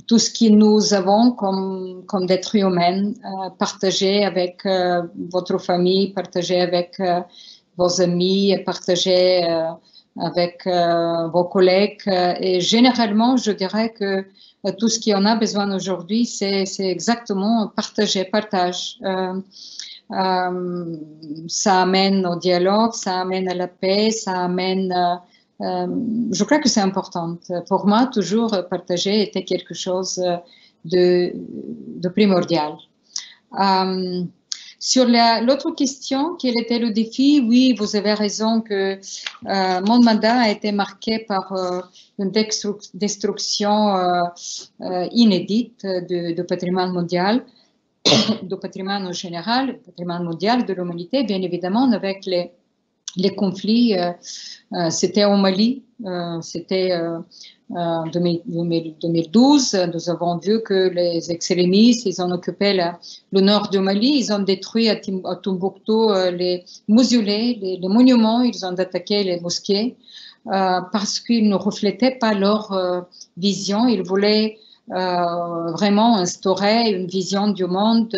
tout ce que nous avons comme d'êtres humains, partager avec votre famille, partager avec vos amis, partager avec vos collègues. Et généralement, je dirais que tout ce qu'on a besoin aujourd'hui, c'est exactement partage. Ça amène au dialogue, ça amène à la paix, ça amène... je crois que c'est important. Pour moi, toujours partager était quelque chose de primordial. Sur l'autre question, quel était le défi? Oui, vous avez raison que mon mandat a été marqué par une destruction inédite de patrimoine mondial, de patrimoine en général, le patrimoine mondial de l'humanité, bien évidemment, avec les conflits. C'était au Mali, c'était 2012. Nous avons vu que les extrémistes, ils ont occupé le nord du Mali, ils ont détruit à Tombouctou les mausolées, les monuments, ils ont attaqué les mosquées parce qu'ils ne reflétaient pas leur vision. Ils voulaient vraiment instaurer une vision du monde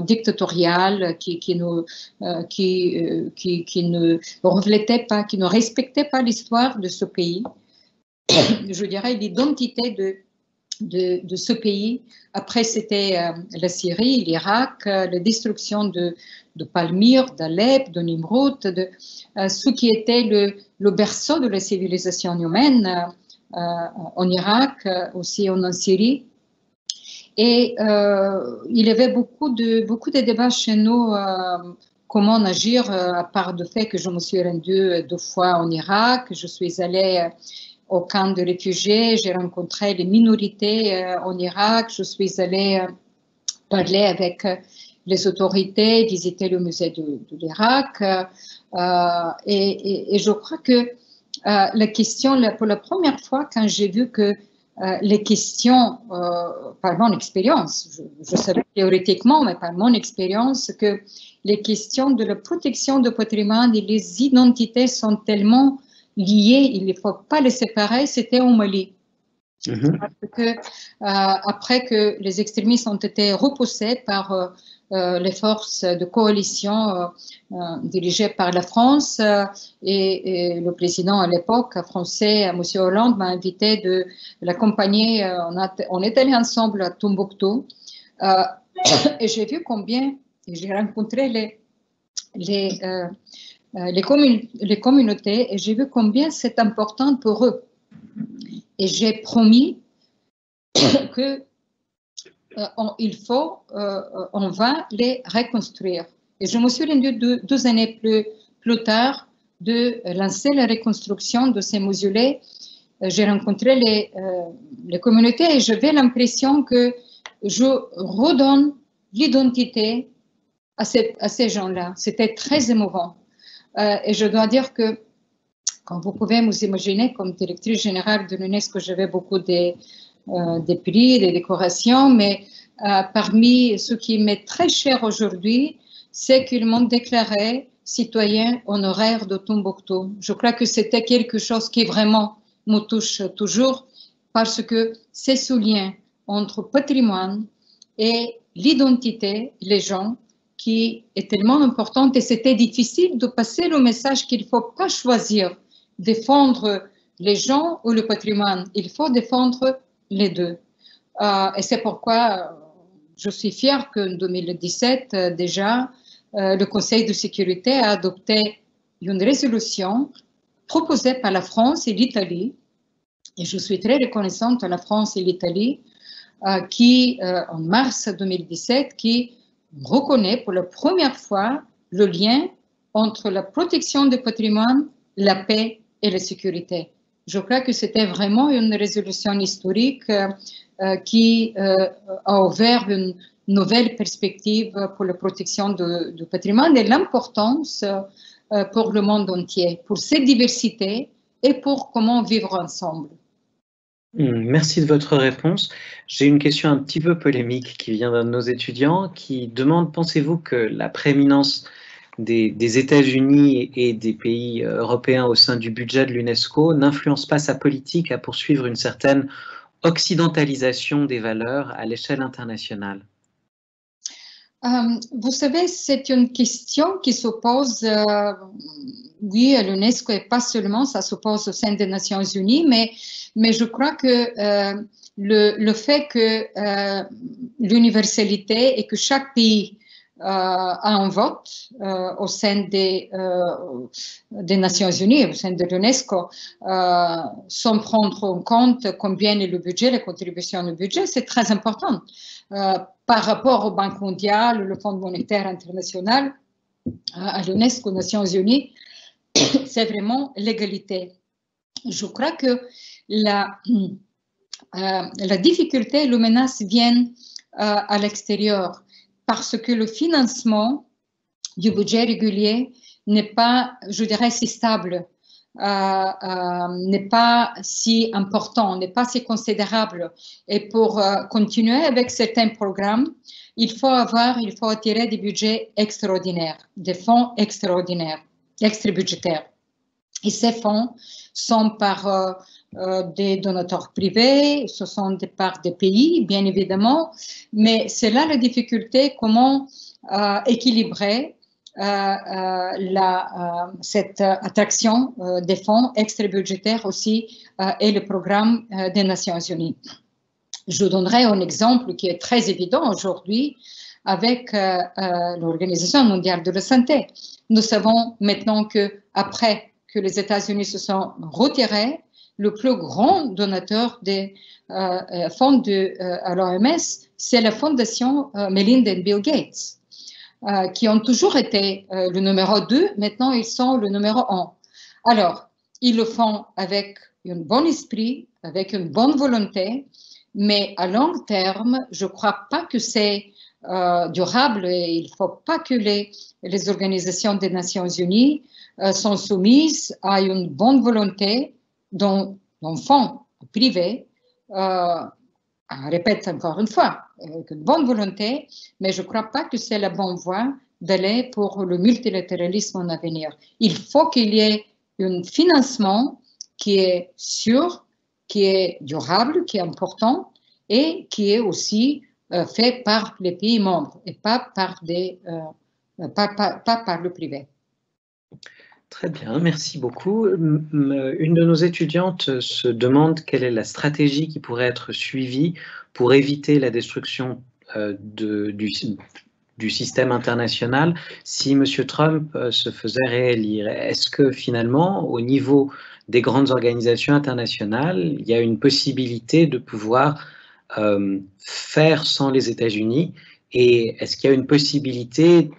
dictatoriale qui ne reflétait pas, qui ne respectait pas l'histoire de ce pays. Je dirais l'identité de ce pays. Après, c'était la Syrie, l'Irak, la destruction de Palmyre, d'Alep, de Nimrud, ce qui était le berceau de la civilisation humaine en Irak, aussi en Syrie. Et il y avait beaucoup de débats chez nous, comment agir, à part du fait que je me suis rendue 2 fois en Irak, je suis allée au camp de réfugiés, j'ai rencontré les minorités en Irak, je suis allée parler avec les autorités, visiter le musée de l'Irak. Et je crois que la question, pour la première fois, quand j'ai vu que les questions, par mon expérience, je savais théoriquement, mais par mon expérience, que les questions de la protection du patrimoine et les identités sont tellement liées, il ne faut pas les séparer, c'était au Mali. Parce que, après que les extrémistes ont été repoussés par les forces de coalition dirigées par la France, et le président à l'époque français, M. Hollande, m'a invité de l'accompagner. On est allés ensemble à Tombouctou et j'ai vu combien, j'ai rencontré les communautés et j'ai vu combien c'est important pour eux. Et j'ai promis que on va les reconstruire. Et je me suis rendue 2 années plus tard de lancer la reconstruction de ces mausolées. J'ai rencontré les communautés et j'avais l'impression que je redonne l'identité à ces gens-là. C'était très émouvant. Et je dois dire que, comme vous pouvez vous imaginer, comme directrice générale de l'UNESCO, j'avais beaucoup des prix, des décorations, mais parmi ce qui m'est très cher aujourd'hui, c'est qu'ils m'ont déclaré citoyen honoraire de Tombouctou. Je crois que c'était quelque chose qui vraiment me touche toujours parce que c'est ce lien entre patrimoine et l'identité, les gens, qui est tellement importante et c'était difficile de passer le message qu'il ne faut pas choisir défendre les gens ou le patrimoine, il faut défendre les deux. Et c'est pourquoi je suis fière qu'en 2017, déjà, le Conseil de sécurité a adopté une résolution proposée par la France et l'Italie, et je suis très reconnaissante à la France et l'Italie, qui, en mars 2017, qui reconnaît pour la première fois le lien entre la protection du patrimoine, la paix et la sécurité. Je crois que c'était vraiment une résolution historique qui a ouvert une nouvelle perspective pour la protection du patrimoine et l'importance pour le monde entier, pour cette diversité et pour comment vivre ensemble. Merci de votre réponse. J'ai une question un petit peu polémique qui vient d'un de nos étudiants qui demande, pensez-vous que la prééminence des États-Unis et des pays européens au sein du budget de l'UNESCO n'influence pas sa politique à poursuivre une certaine occidentalisation des valeurs à l'échelle internationale? Vous savez, c'est une question qui se pose, oui, à l'UNESCO et pas seulement, ça se pose au sein des Nations Unies, mais je crois que le fait que l'universalité et que chaque pays a un vote au sein des Nations Unies, au sein de l'UNESCO, sans prendre en compte combien est le budget, les contributions au budget, c'est très important. Par rapport aux banques mondiales, le Fonds monétaire international, à l'UNESCO, aux Nations Unies, c'est vraiment l'égalité. Je crois que la difficulté, les menaces viennent à l'extérieur parce que le financement du budget régulier n'est pas, je dirais, si stable, n'est pas si important, n'est pas si considérable. Et pour continuer avec certains programmes, il faut attirer des budgets extraordinaires, des fonds extraordinaires, extra-budgétaires. Et ces fonds sont par des donateurs privés, ce sont par des pays, bien évidemment, mais c'est là la difficulté, comment équilibrer cette attraction des fonds extra-budgétaires aussi et le programme des Nations Unies. Je donnerai un exemple qui est très évident aujourd'hui avec l'Organisation mondiale de la santé. Nous savons maintenant qu'après que les États-Unis se sont retirés, le plus grand donateur des fonds à l'OMS, c'est la fondation Melinda et Bill Gates, qui ont toujours été le numéro 2, maintenant ils sont le numéro 1. Alors, ils le font avec un bon esprit, avec une bonne volonté, mais à long terme, je ne crois pas que c'est durable et il ne faut pas que les organisations des Nations Unies sont soumises à une bonne volonté d'un fonds privé, je répète encore une fois, avec une bonne volonté, mais je ne crois pas que c'est la bonne voie d'aller pour le multilatéralisme en avenir. Il faut qu'il y ait un financement qui est sûr, qui est durable, qui est important et qui est aussi fait par les pays membres et pas par le privé. Très bien, merci beaucoup. Une de nos étudiantes se demande quelle est la stratégie qui pourrait être suivie pour éviter la destruction du système international si M. Trump se faisait réélire. Est-ce que finalement, au niveau des grandes organisations internationales, il y a une possibilité de pouvoir faire sans les États-Unis? Et est-ce qu'il y a une possibilité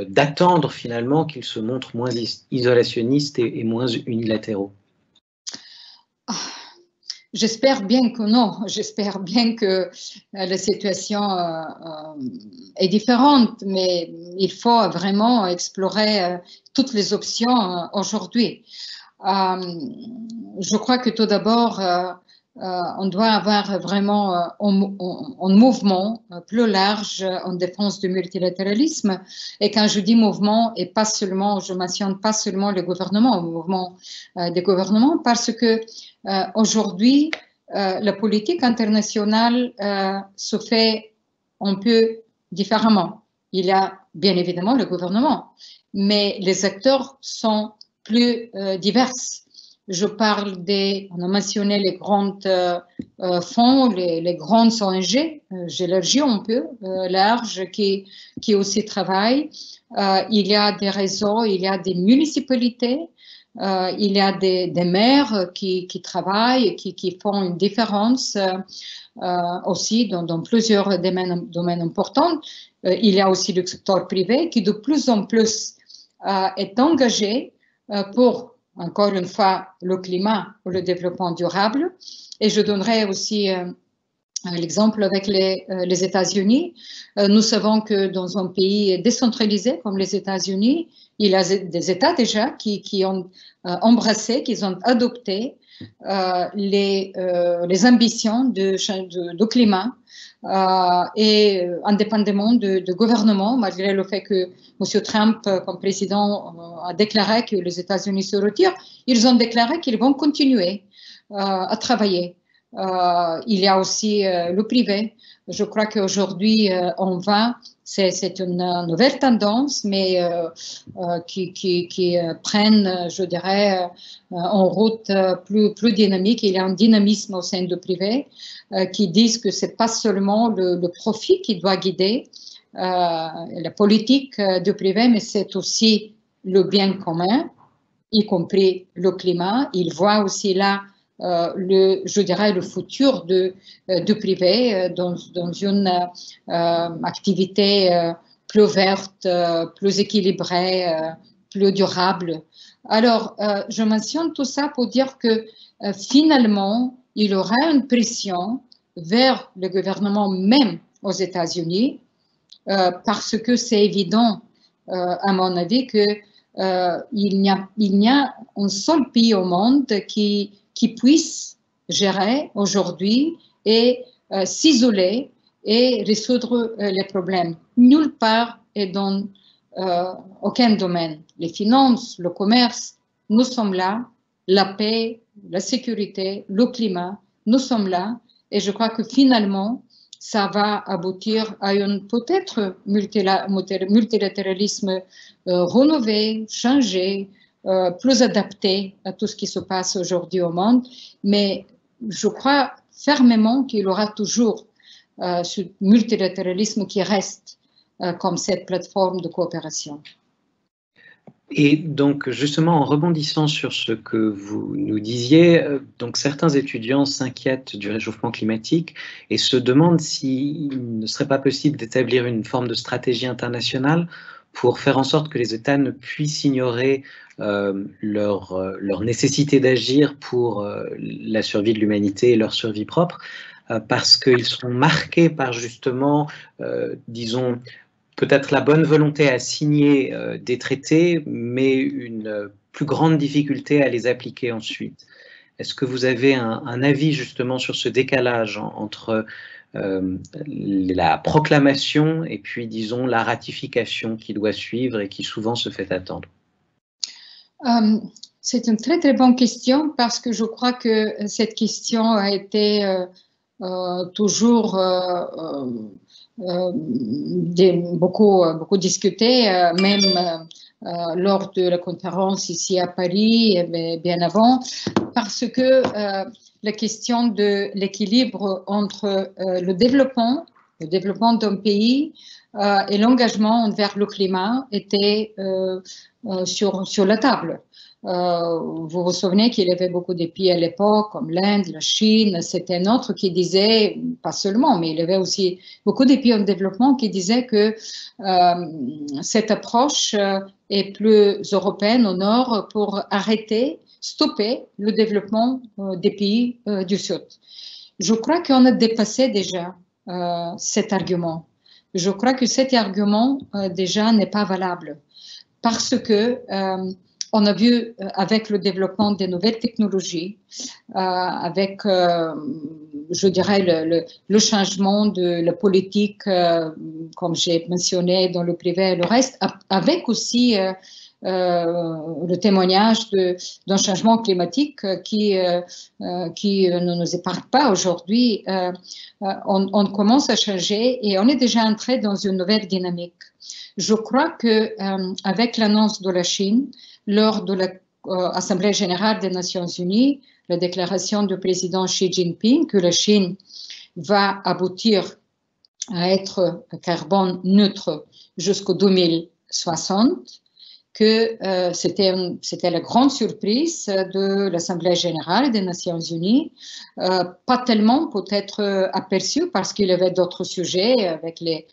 d'attendre finalement qu'ils se montrent moins isolationnistes et moins unilatéraux? J'espère bien que non. J'espère bien que la situation est différente, mais il faut vraiment explorer toutes les options aujourd'hui. Je crois que tout d'abord, on doit avoir vraiment un mouvement plus large en défense du multilatéralisme. Et quand je dis mouvement, et pas seulement, je mentionne pas seulement le gouvernement, le mouvement des gouvernements, parce que aujourd'hui, la politique internationale se fait un peu différemment. Il y a bien évidemment le gouvernement, mais les acteurs sont plus divers. Je parle on a mentionné les grands fonds, les grandes ONG, j'élargis un peu large, qui aussi travaillent. Il y a des réseaux, il y a des municipalités, il y a des maires qui travaillent, qui font une différence aussi dans plusieurs domaines importants. Il y a aussi le secteur privé qui de plus en plus est engagé pour, encore une fois, le climat ou le développement durable. Et je donnerai aussi l'exemple avec les États-Unis. Nous savons que dans un pays décentralisé comme les États-Unis, il y a des États déjà qui ont embrassé, qui ont adopté les ambitions de climat et indépendamment de gouvernement, malgré le fait que M. Trump, comme président, a déclaré que les États-Unis se retirent, ils ont déclaré qu'ils vont continuer à travailler. Il y a aussi le privé. Je crois qu'aujourd'hui, on va, c'est une nouvelle tendance, mais qui prennent, je dirais, en route plus dynamique. Il y a un dynamisme au sein du privé qui disent que c'est pas seulement le profit qui doit guider la politique du privé, mais c'est aussi le bien commun, y compris le climat. Ils voient aussi là je dirais, le futur du privé dans une activité plus verte, plus équilibrée, plus durable. Alors, je mentionne tout ça pour dire que finalement, il y aura une pression vers le gouvernement même aux États-Unis parce que c'est évident, à mon avis, que il n'y a un seul pays au monde qui puisse gérer aujourd'hui et s'isoler et résoudre les problèmes. Nulle part et dans aucun domaine. Les finances, le commerce, nous sommes là. La paix, la sécurité, le climat, nous sommes là. Et je crois que finalement, ça va aboutir à un peut-être multilatéralisme rénové, changé, plus adapté à tout ce qui se passe aujourd'hui au monde. Mais je crois fermement qu'il y aura toujours ce multilatéralisme qui reste comme cette plateforme de coopération. Et donc, justement, en rebondissant sur ce que vous nous disiez, donc certains étudiants s'inquiètent du réchauffement climatique et se demandent s'il ne serait pas possible d'établir une forme de stratégie internationale pour faire en sorte que les États ne puissent ignorer leur nécessité d'agir pour la survie de l'humanité et leur survie propre, parce qu'ils sont marqués par justement, disons, peut-être la bonne volonté à signer des traités, mais une plus grande difficulté à les appliquer ensuite. Est-ce que vous avez un avis justement sur ce décalage entre la proclamation et puis, disons, la ratification qui doit suivre et qui souvent se fait attendre? C'est une très très bonne question parce que je crois que cette question a été toujours beaucoup discuté, même lors de la conférence ici à Paris, mais bien avant, parce que la question de l'équilibre entre le développement d'un pays et l'engagement envers le climat était sur la table. Vous vous souvenez qu'il y avait beaucoup de pays à l'époque, comme l'Inde, la Chine, c'était un autre qui disait, pas seulement, mais il y avait aussi beaucoup de pays en développement qui disaient que cette approche est plus européenne au nord pour stopper le développement des pays du Sud. Je crois qu'on a dépassé déjà cet argument. Je crois que cet argument déjà n'est pas valable parce que on a vu avec le développement des nouvelles technologies, avec, je dirais, le changement de la politique, comme j'ai mentionné, dans le privé et le reste, avec aussi le témoignage d'un changement climatique qui ne nous épargne pas aujourd'hui. On commence à changer et on est déjà entré dans une nouvelle dynamique. Je crois que avec l'annonce de la Chine, lors de l'Assemblée générale des Nations Unies, la déclaration du président Xi Jinping que la Chine va aboutir à être carbone neutre jusqu'au 2060, que c'était la grande surprise de l'Assemblée générale des Nations Unies, pas tellement peut-être aperçue parce qu'il y avait d'autres sujets avec les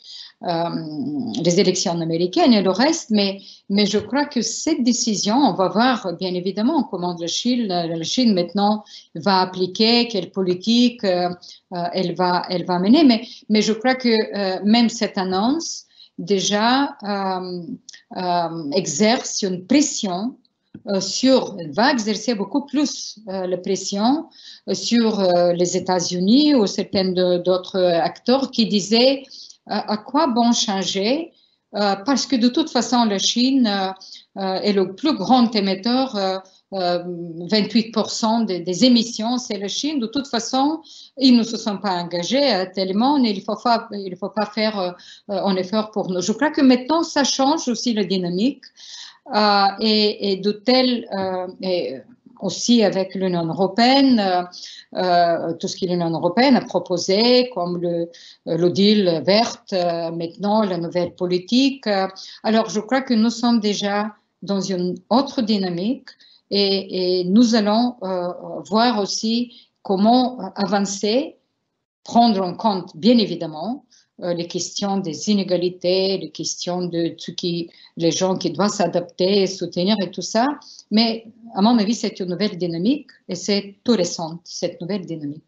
élections américaines et le reste, mais je crois que cette décision, on va voir bien évidemment comment la Chine maintenant va appliquer, quelle politique elle va mener, mais je crois que même cette annonce déjà exerce une pression va exercer beaucoup plus la pression sur les États-Unis ou certains d'autres acteurs qui disaient à quoi bon changer parce que de toute façon la Chine est le plus grand émetteur, 28% des émissions, c'est la Chine. De toute façon, ils ne se sont pas engagés tellement, il ne faut pas faire un effort pour nous. Je crois que maintenant, ça change aussi la dynamique et de tel... aussi avec l'Union européenne, tout ce que l'Union européenne a proposé, comme le deal verte, maintenant la nouvelle politique. Alors, je crois que nous sommes déjà dans une autre dynamique et nous allons voir aussi comment avancer, prendre en compte, bien évidemment, les questions des inégalités, les questions de les gens qui doivent s'adapter, soutenir et tout ça. Mais à mon avis, c'est une nouvelle dynamique et c'est tout récent, cette nouvelle dynamique.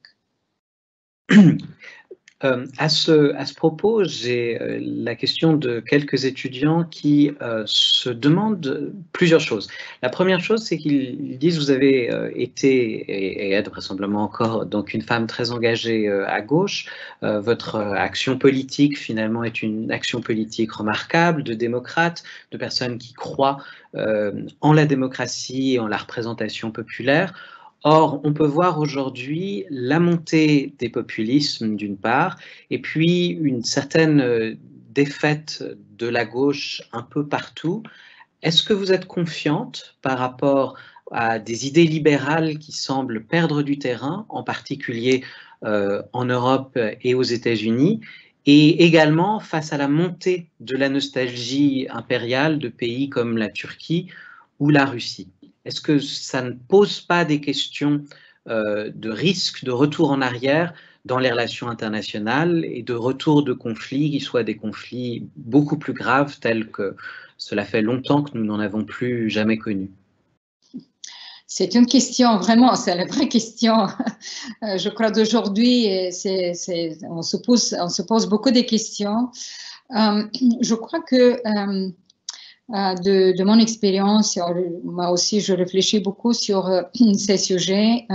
À ce propos, j'ai la question de quelques étudiants qui se demandent plusieurs choses. La première chose, c'est qu'ils disent vous avez été et êtes vraisemblablement encore donc une femme très engagée à gauche. Votre action politique finalement est une action politique remarquable de démocrates, de personnes qui croient en la démocratie et en la représentation populaire. Or, on peut voir aujourd'hui la montée des populismes d'une part, et puis une certaine défaite de la gauche un peu partout. Est-ce que vous êtes confiante par rapport à des idées libérales qui semblent perdre du terrain, en particulier en Europe et aux États-Unis, et également face à la montée de la nostalgie impériale de pays comme la Turquie ou la Russie? Est-ce que ça ne pose pas des questions de risque de retour en arrière dans les relations internationales et de retour de conflits qui soient des conflits beaucoup plus graves tels que cela fait longtemps que nous n'en avons plus jamais connu? C'est une question, vraiment, c'est la vraie question. Je crois d'aujourd'hui, on se pose beaucoup de questions. Je crois que de mon expérience, moi aussi je réfléchis beaucoup sur ces sujets.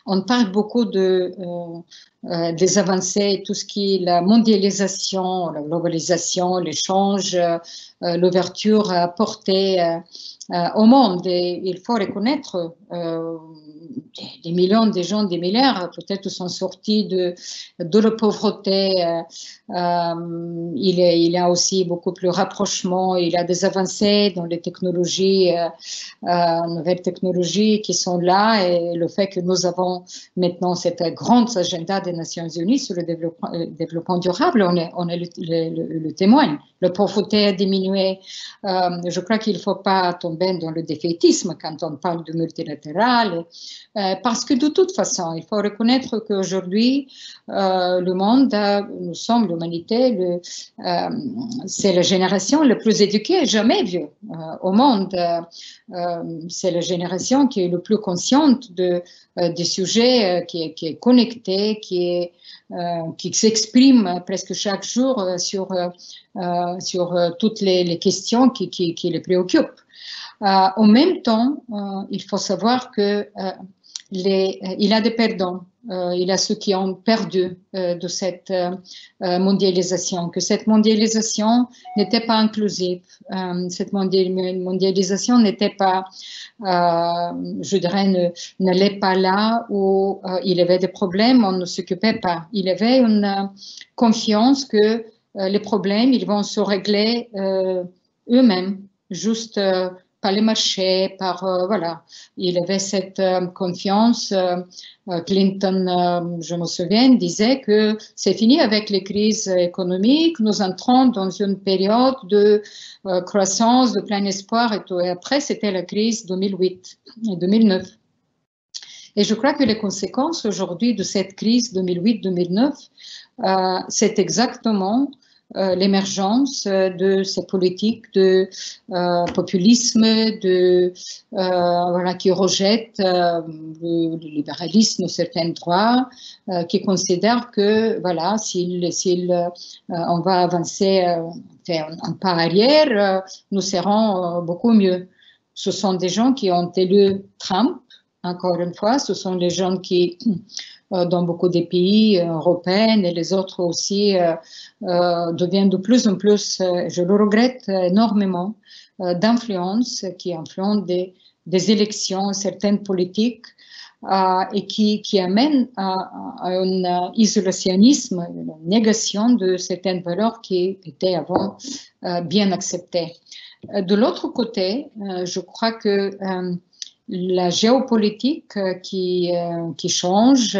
On parle beaucoup des avancées, tout ce qui est la mondialisation, la globalisation, l'échange, l'ouverture apportée au monde. Et il faut reconnaître des millions de gens, des milliards, peut-être sont sortis de la pauvreté. Il y a aussi beaucoup plus rapprochement, il y a des avancées dans les technologies, nouvelles technologies qui sont là, et le fait que nous avons maintenant cette grande agenda des Nations Unies sur le développement durable, on est le témoin. La pauvreté a diminué. Je crois qu'il ne faut pas tomber dans le défaitisme quand on parle de multilatéral, parce que de toute façon, il faut reconnaître qu'aujourd'hui, le monde, nous sommes l'humanité, c'est la génération la plus éduquée jamais vue au monde. C'est la génération qui est le plus consciente des sujets, qui est connectée, qui s'exprime presque chaque jour sur toutes les questions qui les préoccupent. En même temps, il faut savoir que il a des perdants. Il y a ceux qui ont perdu de cette mondialisation, que cette mondialisation n'était pas inclusive. Cette mondialisation n'était pas, je dirais, n'allait pas là où il y avait des problèmes, on ne s'occupait pas. Il y avait une confiance que les problèmes, ils vont se régler eux-mêmes, juste par les marchés, par voilà. Il avait cette confiance. Clinton, je me souviens, disait que c'est fini avec les crises économiques, nous entrons dans une période de croissance, de plein espoir et tout. Et après, c'était la crise 2008 et 2009. Et je crois que les conséquences aujourd'hui de cette crise 2008-2009, c'est exactement l'émergence de ces politiques de populisme, voilà, qui rejettent le libéralisme, certains droits, qui considèrent que voilà, on va avancer, faire un pas arrière, nous serons beaucoup mieux. Ce sont des gens qui ont élu Trump. Encore une fois, ce sont les gens qui, dans beaucoup des pays européens et les autres aussi, deviennent de plus en plus, je le regrette énormément, d'influence, qui influencent des élections, certaines politiques, et qui amènent à un isolationnisme, une négation de certaines valeurs qui étaient avant bien acceptées. De l'autre côté, je crois que la géopolitique qui change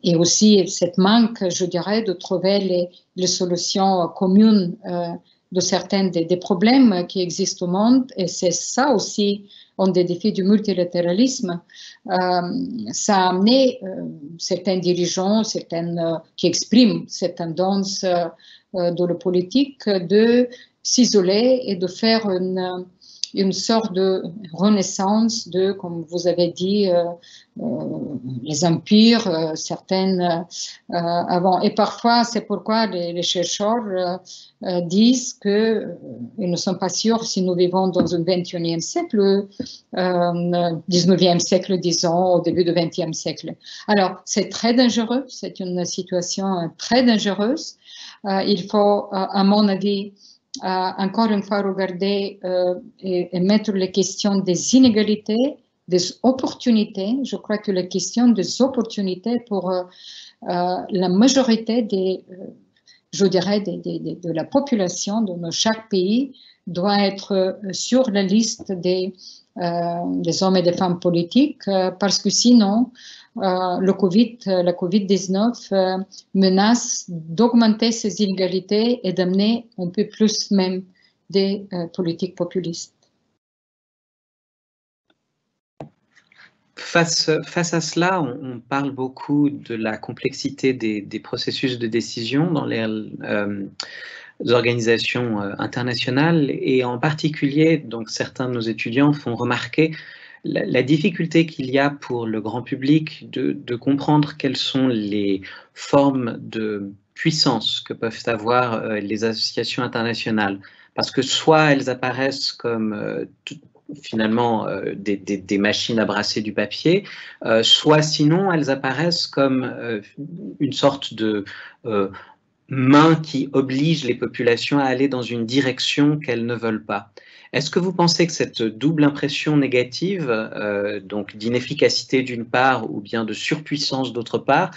et aussi cette manque, je dirais, de trouver les solutions communes de certains des problèmes qui existent au monde. Et c'est ça aussi un des défis du multilatéralisme. Ça a amené certains dirigeants, qui expriment cette tendance de la politique de s'isoler et de faire une sorte de renaissance de, comme vous avez dit, les empires, certaines avant. Et parfois, c'est pourquoi les chercheurs disent qu'ils ne sont pas sûrs si nous vivons dans un 21e siècle, 19e siècle, disons, au début du 20e siècle. Alors, c'est très dangereux, c'est une situation très dangereuse. Il faut, à mon avis, encore une fois regarder et mettre les questions des inégalités, des opportunités. Je crois que la question des opportunités pour la majorité je dirais, de la population de chaque pays doit être sur la liste des hommes et des femmes politiques, parce que sinon, la COVID-19 menace d'augmenter ces inégalités et d'amener un peu plus même des politiques populistes. Face à cela, on parle beaucoup de la complexité des processus de décision dans les organisations internationales, et en particulier, donc certains de nos étudiants font remarquer la difficulté qu'il y a pour le grand public de comprendre quelles sont les formes de puissance que peuvent avoir les associations internationales, parce que soit elles apparaissent comme finalement des machines à brasser du papier, soit sinon elles apparaissent comme une sorte de main qui oblige les populations à aller dans une direction qu'elles ne veulent pas. Est-ce que vous pensez que cette double impression négative, donc d'inefficacité d'une part ou bien de surpuissance d'autre part,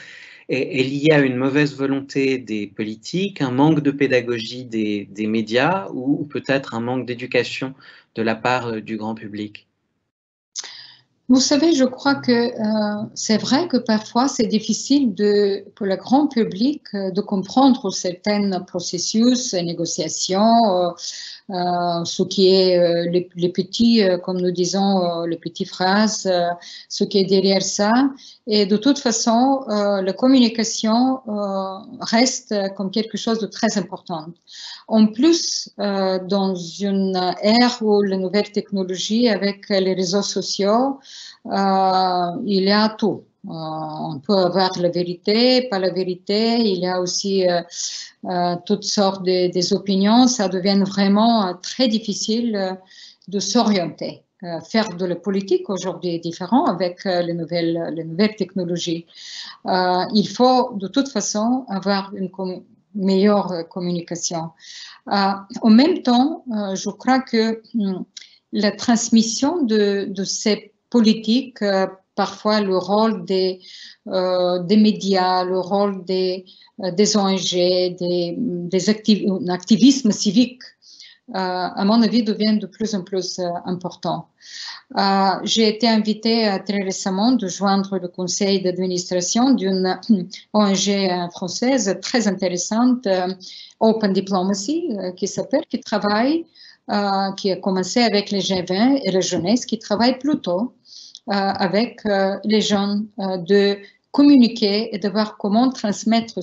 est liée à une mauvaise volonté des politiques, un manque de pédagogie des médias ou peut-être un manque d'éducation de la part du grand public? Vous savez, je crois que c'est vrai que parfois c'est difficile pour le grand public de comprendre certains processus, négociations, ce qui est les petits, comme nous disons, les petites phrases, ce qui est derrière ça. Et de toute façon, la communication reste comme quelque chose de très important. En plus, dans une ère où les nouvelles technologies avec les réseaux sociaux, il y a tout. On peut avoir la vérité, pas la vérité. Il y a aussi toutes sortes des opinions. Ça devient vraiment très difficile de s'orienter. Faire de la politique aujourd'hui est différent avec les nouvelles technologies. Il faut de toute façon avoir une meilleure communication. En même temps, je crois que la transmission de ces politiques, parfois le rôle des médias, le rôle des ONG, des activismes civiques, à mon avis, devient de plus en plus important. J'ai été invitée très récemment de joindre le conseil d'administration d'une ONG française très intéressante, Open Diplomacy, qui travaille, qui a commencé avec les G20 et la jeunesse, qui travaille plutôt avec les jeunes, de communiquer et de voir comment transmettre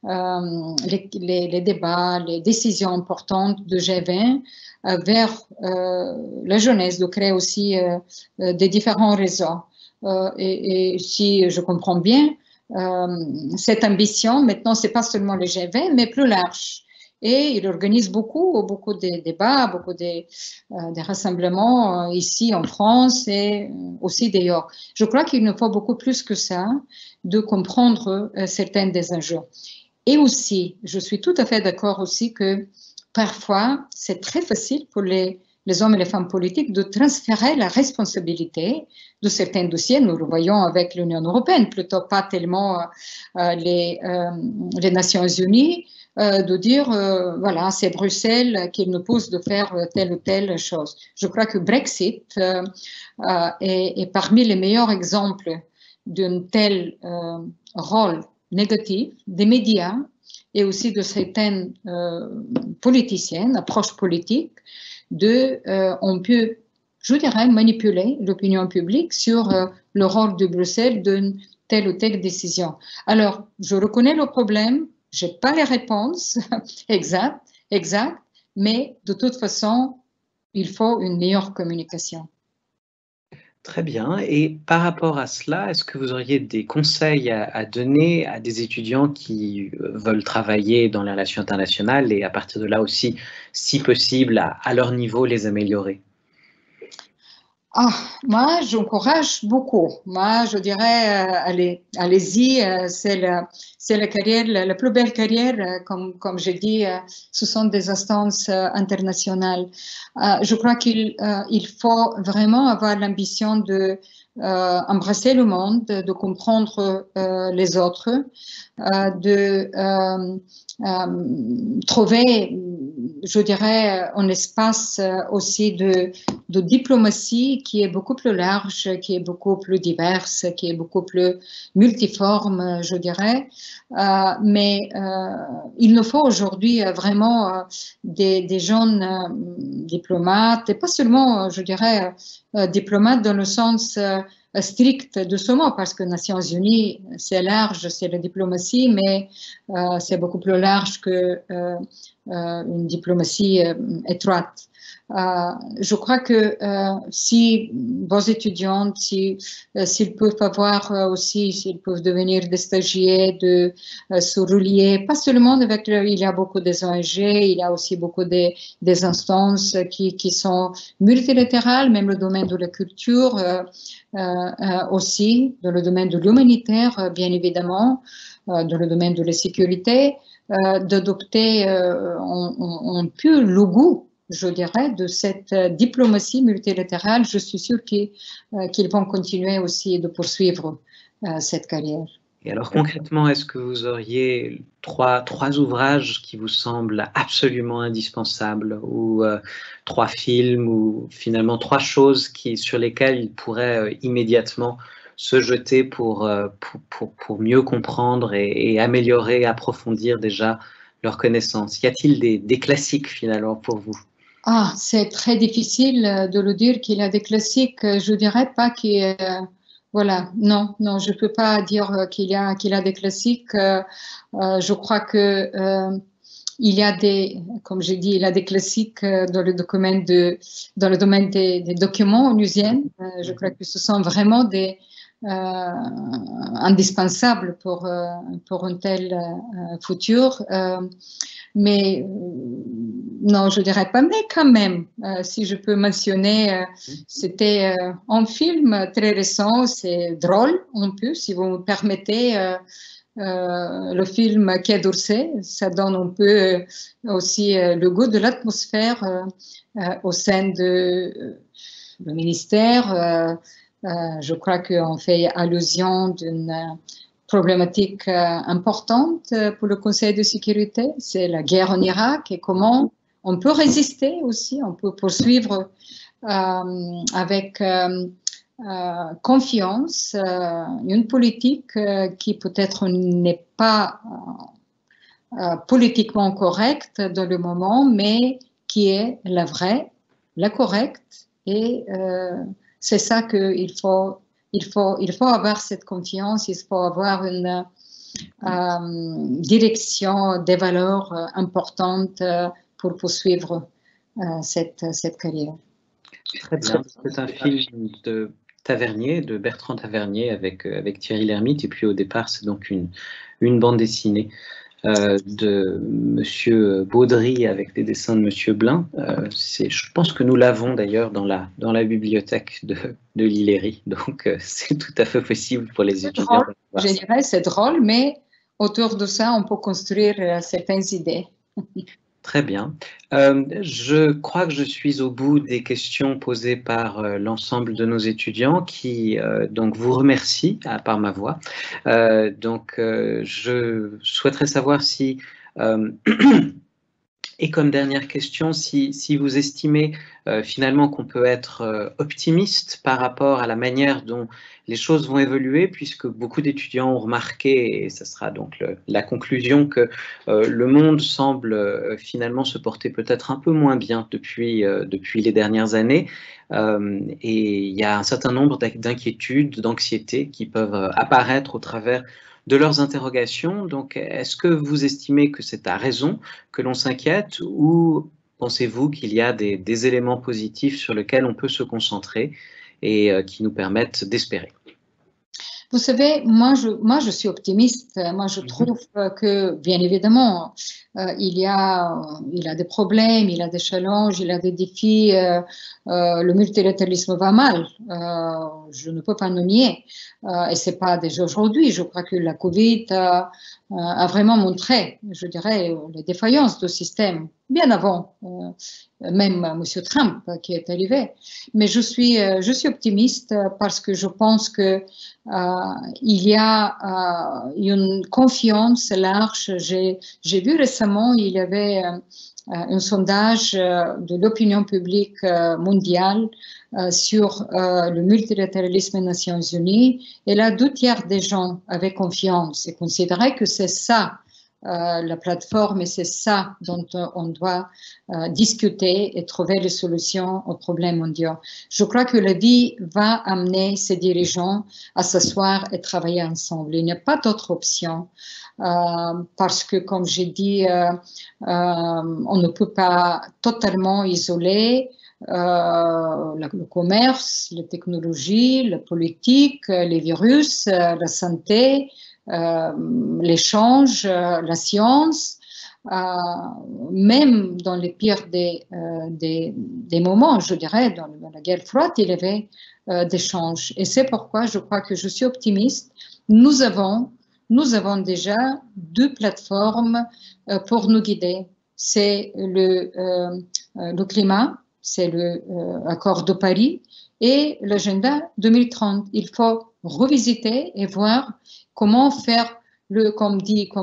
les débats, les décisions importantes de G20 vers la jeunesse, de créer aussi des différents réseaux. Et si je comprends bien, cette ambition, maintenant, ce n'est pas seulement le G20, mais plus large. Et il organise beaucoup de débats, beaucoup de rassemblements ici en France et aussi d'ailleurs. Je crois qu'il nous faut beaucoup plus que ça, de comprendre certains des enjeux. Et aussi, je suis tout à fait d'accord aussi que parfois, c'est très facile pour les hommes et les femmes politiques de transférer la responsabilité de certains dossiers. Nous le voyons avec l'Union européenne, plutôt pas tellement les Nations Unies, de dire, voilà, c'est Bruxelles qui nous pousse de faire telle ou telle chose. Je crois que Brexit est parmi les meilleurs exemples d'un tel rôle négatif des médias et aussi de certaines politiciennes, approches politiques, on peut, je dirais, manipuler l'opinion publique sur le rôle de Bruxelles d'une telle ou telle décision. Alors, je reconnais le problème, je n'ai pas les réponses exactes, mais de toute façon, il faut une meilleure communication. Très bien. Et par rapport à cela, est-ce que vous auriez des conseils à donner à des étudiants qui veulent travailler dans les relations internationales et à partir de là aussi, si possible, à leur niveau, les améliorer? Moi, j'encourage beaucoup. Moi, je dirais, allez-y, c'est la carrière, la plus belle carrière, comme je dis, ce sont des instances internationales. Je crois qu'il faut vraiment avoir l'ambition de embrasser le monde, de comprendre les autres, de trouver, je dirais, un espace aussi de diplomatie qui est beaucoup plus large, qui est beaucoup plus diverse, qui est beaucoup plus multiforme, je dirais. Mais il nous faut aujourd'hui vraiment des jeunes diplomates, et pas seulement, je dirais, diplomates dans le sens strict de ce mot, parce que Nations Unies, c'est large, c'est la diplomatie, mais c'est beaucoup plus large que une diplomatie étroite. Je crois que si vos étudiants, s'ils peuvent avoir aussi, s'ils peuvent devenir des stagiaires, de se relier, pas seulement avec, il y a beaucoup des ONG, il y a aussi beaucoup des instances qui sont multilatérales, même le domaine de la culture aussi, dans le domaine de l'humanitaire, bien évidemment, dans le domaine de la sécurité, d'adopter un peu le goût, je dirais, de cette diplomatie multilatérale. Je suis sûre qu'ils vont continuer aussi de poursuivre cette carrière. Et alors concrètement, est-ce que vous auriez trois ouvrages qui vous semblent absolument indispensables, ou 3 films, ou finalement 3 choses sur lesquelles ils pourraient immédiatement se jeter pour mieux comprendre et améliorer, approfondir déjà leurs connaissances? Y a-t-il des classiques finalement pour vous? C'est très difficile de le dire qu'il y a des classiques. Je dirais pas qu'il voilà, non, je peux pas dire qu'il y a des classiques. Je crois que il y a comme j'ai dit, il y a des classiques dans le domaine des documents onusiens. Je crois que ce sont vraiment des indispensable pour un tel futur. Mais non, je dirais pas, mais quand même, si je peux mentionner, c'était un film très récent, c'est drôle en plus, si vous me permettez, le film Quai d'Orsay, ça donne un peu aussi le goût de l'atmosphère au sein de le ministère. Je crois qu'on fait allusion d'une problématique importante pour le Conseil de sécurité, c'est la guerre en Irak et comment on peut résister aussi, on peut poursuivre avec confiance une politique qui peut-être n'est pas politiquement correcte dans le moment, mais qui est la vraie, la correcte, et c'est ça qu'il faut. Il faut avoir cette confiance, il faut avoir une direction des valeurs importantes pour poursuivre cette carrière. Très bien, c'est un film de Tavernier, de Bertrand Tavernier avec Thierry Lhermitte, et puis au départ c'est donc une bande dessinée de Monsieur Baudry avec des dessins de Monsieur Blin. Je pense que nous l'avons d'ailleurs dans la bibliothèque de l'Hilléry, donc c'est tout à fait possible pour les étudiants. Je dirais c'est drôle, mais autour de ça, on peut construire certaines idées. Très bien. Je crois que je suis au bout des questions posées par l'ensemble de nos étudiants qui donc vous remercie par ma voix. Je souhaiterais savoir si, et comme dernière question, si vous estimez finalement qu'on peut être optimiste par rapport à la manière dont les choses vont évoluer, puisque beaucoup d'étudiants ont remarqué, et ce sera donc la conclusion, que le monde semble finalement se porter peut-être un peu moins bien depuis les dernières années, et il y a un certain nombre d'inquiétudes, d'anxiétés qui peuvent apparaître au travers de leurs interrogations. Donc, est-ce que vous estimez que c'est à raison que l'on s'inquiète, ou pensez-vous qu'il y a des éléments positifs sur lesquels on peut se concentrer et qui nous permettent d'espérer? Vous savez, moi je suis optimiste. Moi je trouve que, bien évidemment, il y a des problèmes, il y a des challenges, il y a des défis. Le multilatéralisme va mal. Je ne peux pas le nier. Et c'est pas déjà aujourd'hui. Je crois que la Covid a vraiment montré, je dirais, les défaillances du système, bien avant même M. Trump qui est arrivé. Mais je suis optimiste parce que je pense que il y a une confiance large. J'ai vu récemment, il y avait un sondage de l'opinion publique mondiale sur le multilatéralisme des Nations Unies, et là, 2/3 des gens avaient confiance et considéraient que c'est ça la plateforme, et c'est ça dont on doit discuter et trouver les solutions aux problèmes mondiaux. Je crois que la vie va amener ces dirigeants à s'asseoir et travailler ensemble. Il n'y a pas d'autre option parce que, comme j'ai dit, on ne peut pas totalement isoler le commerce, la technologie, la politique, les virus, la santé, l'échange, la science, même dans les pires des moments, je dirais, dans la guerre froide, il y avait des échanges. Et c'est pourquoi je crois que je suis optimiste. Nous avons déjà 2 plateformes pour nous guider. C'est le climat, c'est l'accord de Paris et l'agenda 2030. Il faut revisiter et voir comment faire comme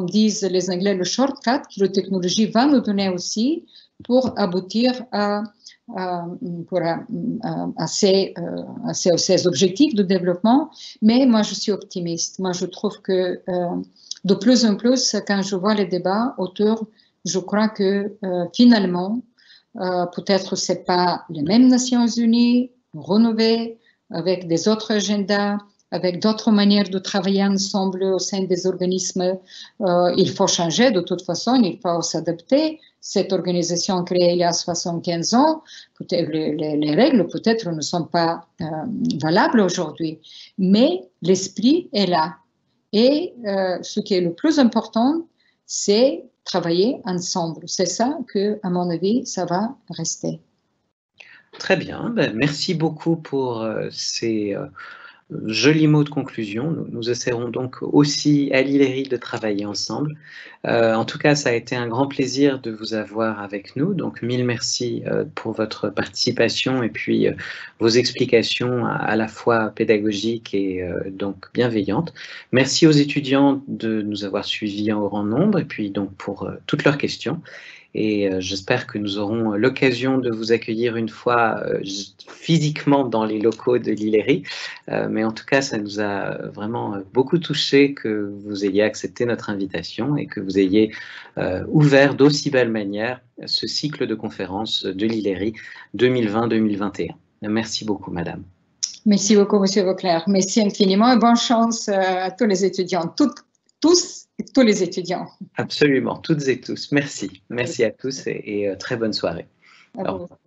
disent les Anglais, le shortcut que la technologie va nous donner aussi pour aboutir à ces objectifs de développement. Mais moi, je suis optimiste. Moi, je trouve que de plus en plus, quand je vois les débats autour, je crois que finalement, peut-être c'est pas les mêmes Nations Unies renouvelées avec des autres agendas, avec d'autres manières de travailler ensemble au sein des organismes. Il faut changer de toute façon, il faut s'adapter. cette organisation créée il y a 75 ans, les règles peut-être ne sont pas valables aujourd'hui, mais l'esprit est là. Et ce qui est le plus important, c'est travailler ensemble. C'est ça que, à mon avis, ça va rester. Très bien, merci beaucoup pour ces jolis mots de conclusion. Nous essaierons donc aussi à l'ILERI de travailler ensemble. En tout cas, ça a été un grand plaisir de vous avoir avec nous. Donc, mille merci pour votre participation et puis vos explications à la fois pédagogiques et donc bienveillantes. Merci aux étudiants de nous avoir suivis en grand nombre et puis donc pour toutes leurs questions. Et j'espère que nous aurons l'occasion de vous accueillir une fois physiquement dans les locaux de l'ILERI. Mais en tout cas, ça nous a vraiment beaucoup touché que vous ayez accepté notre invitation et que vous ayez ouvert d'aussi belle manière ce cycle de conférences de l'ILERI 2020-2021. Merci beaucoup, madame. Merci beaucoup, monsieur Vauclair. Merci infiniment et bonne chance à tous les étudiants, tous et tous les étudiants. Absolument, toutes et tous. Merci. Merci à tous et très bonne soirée. Au revoir.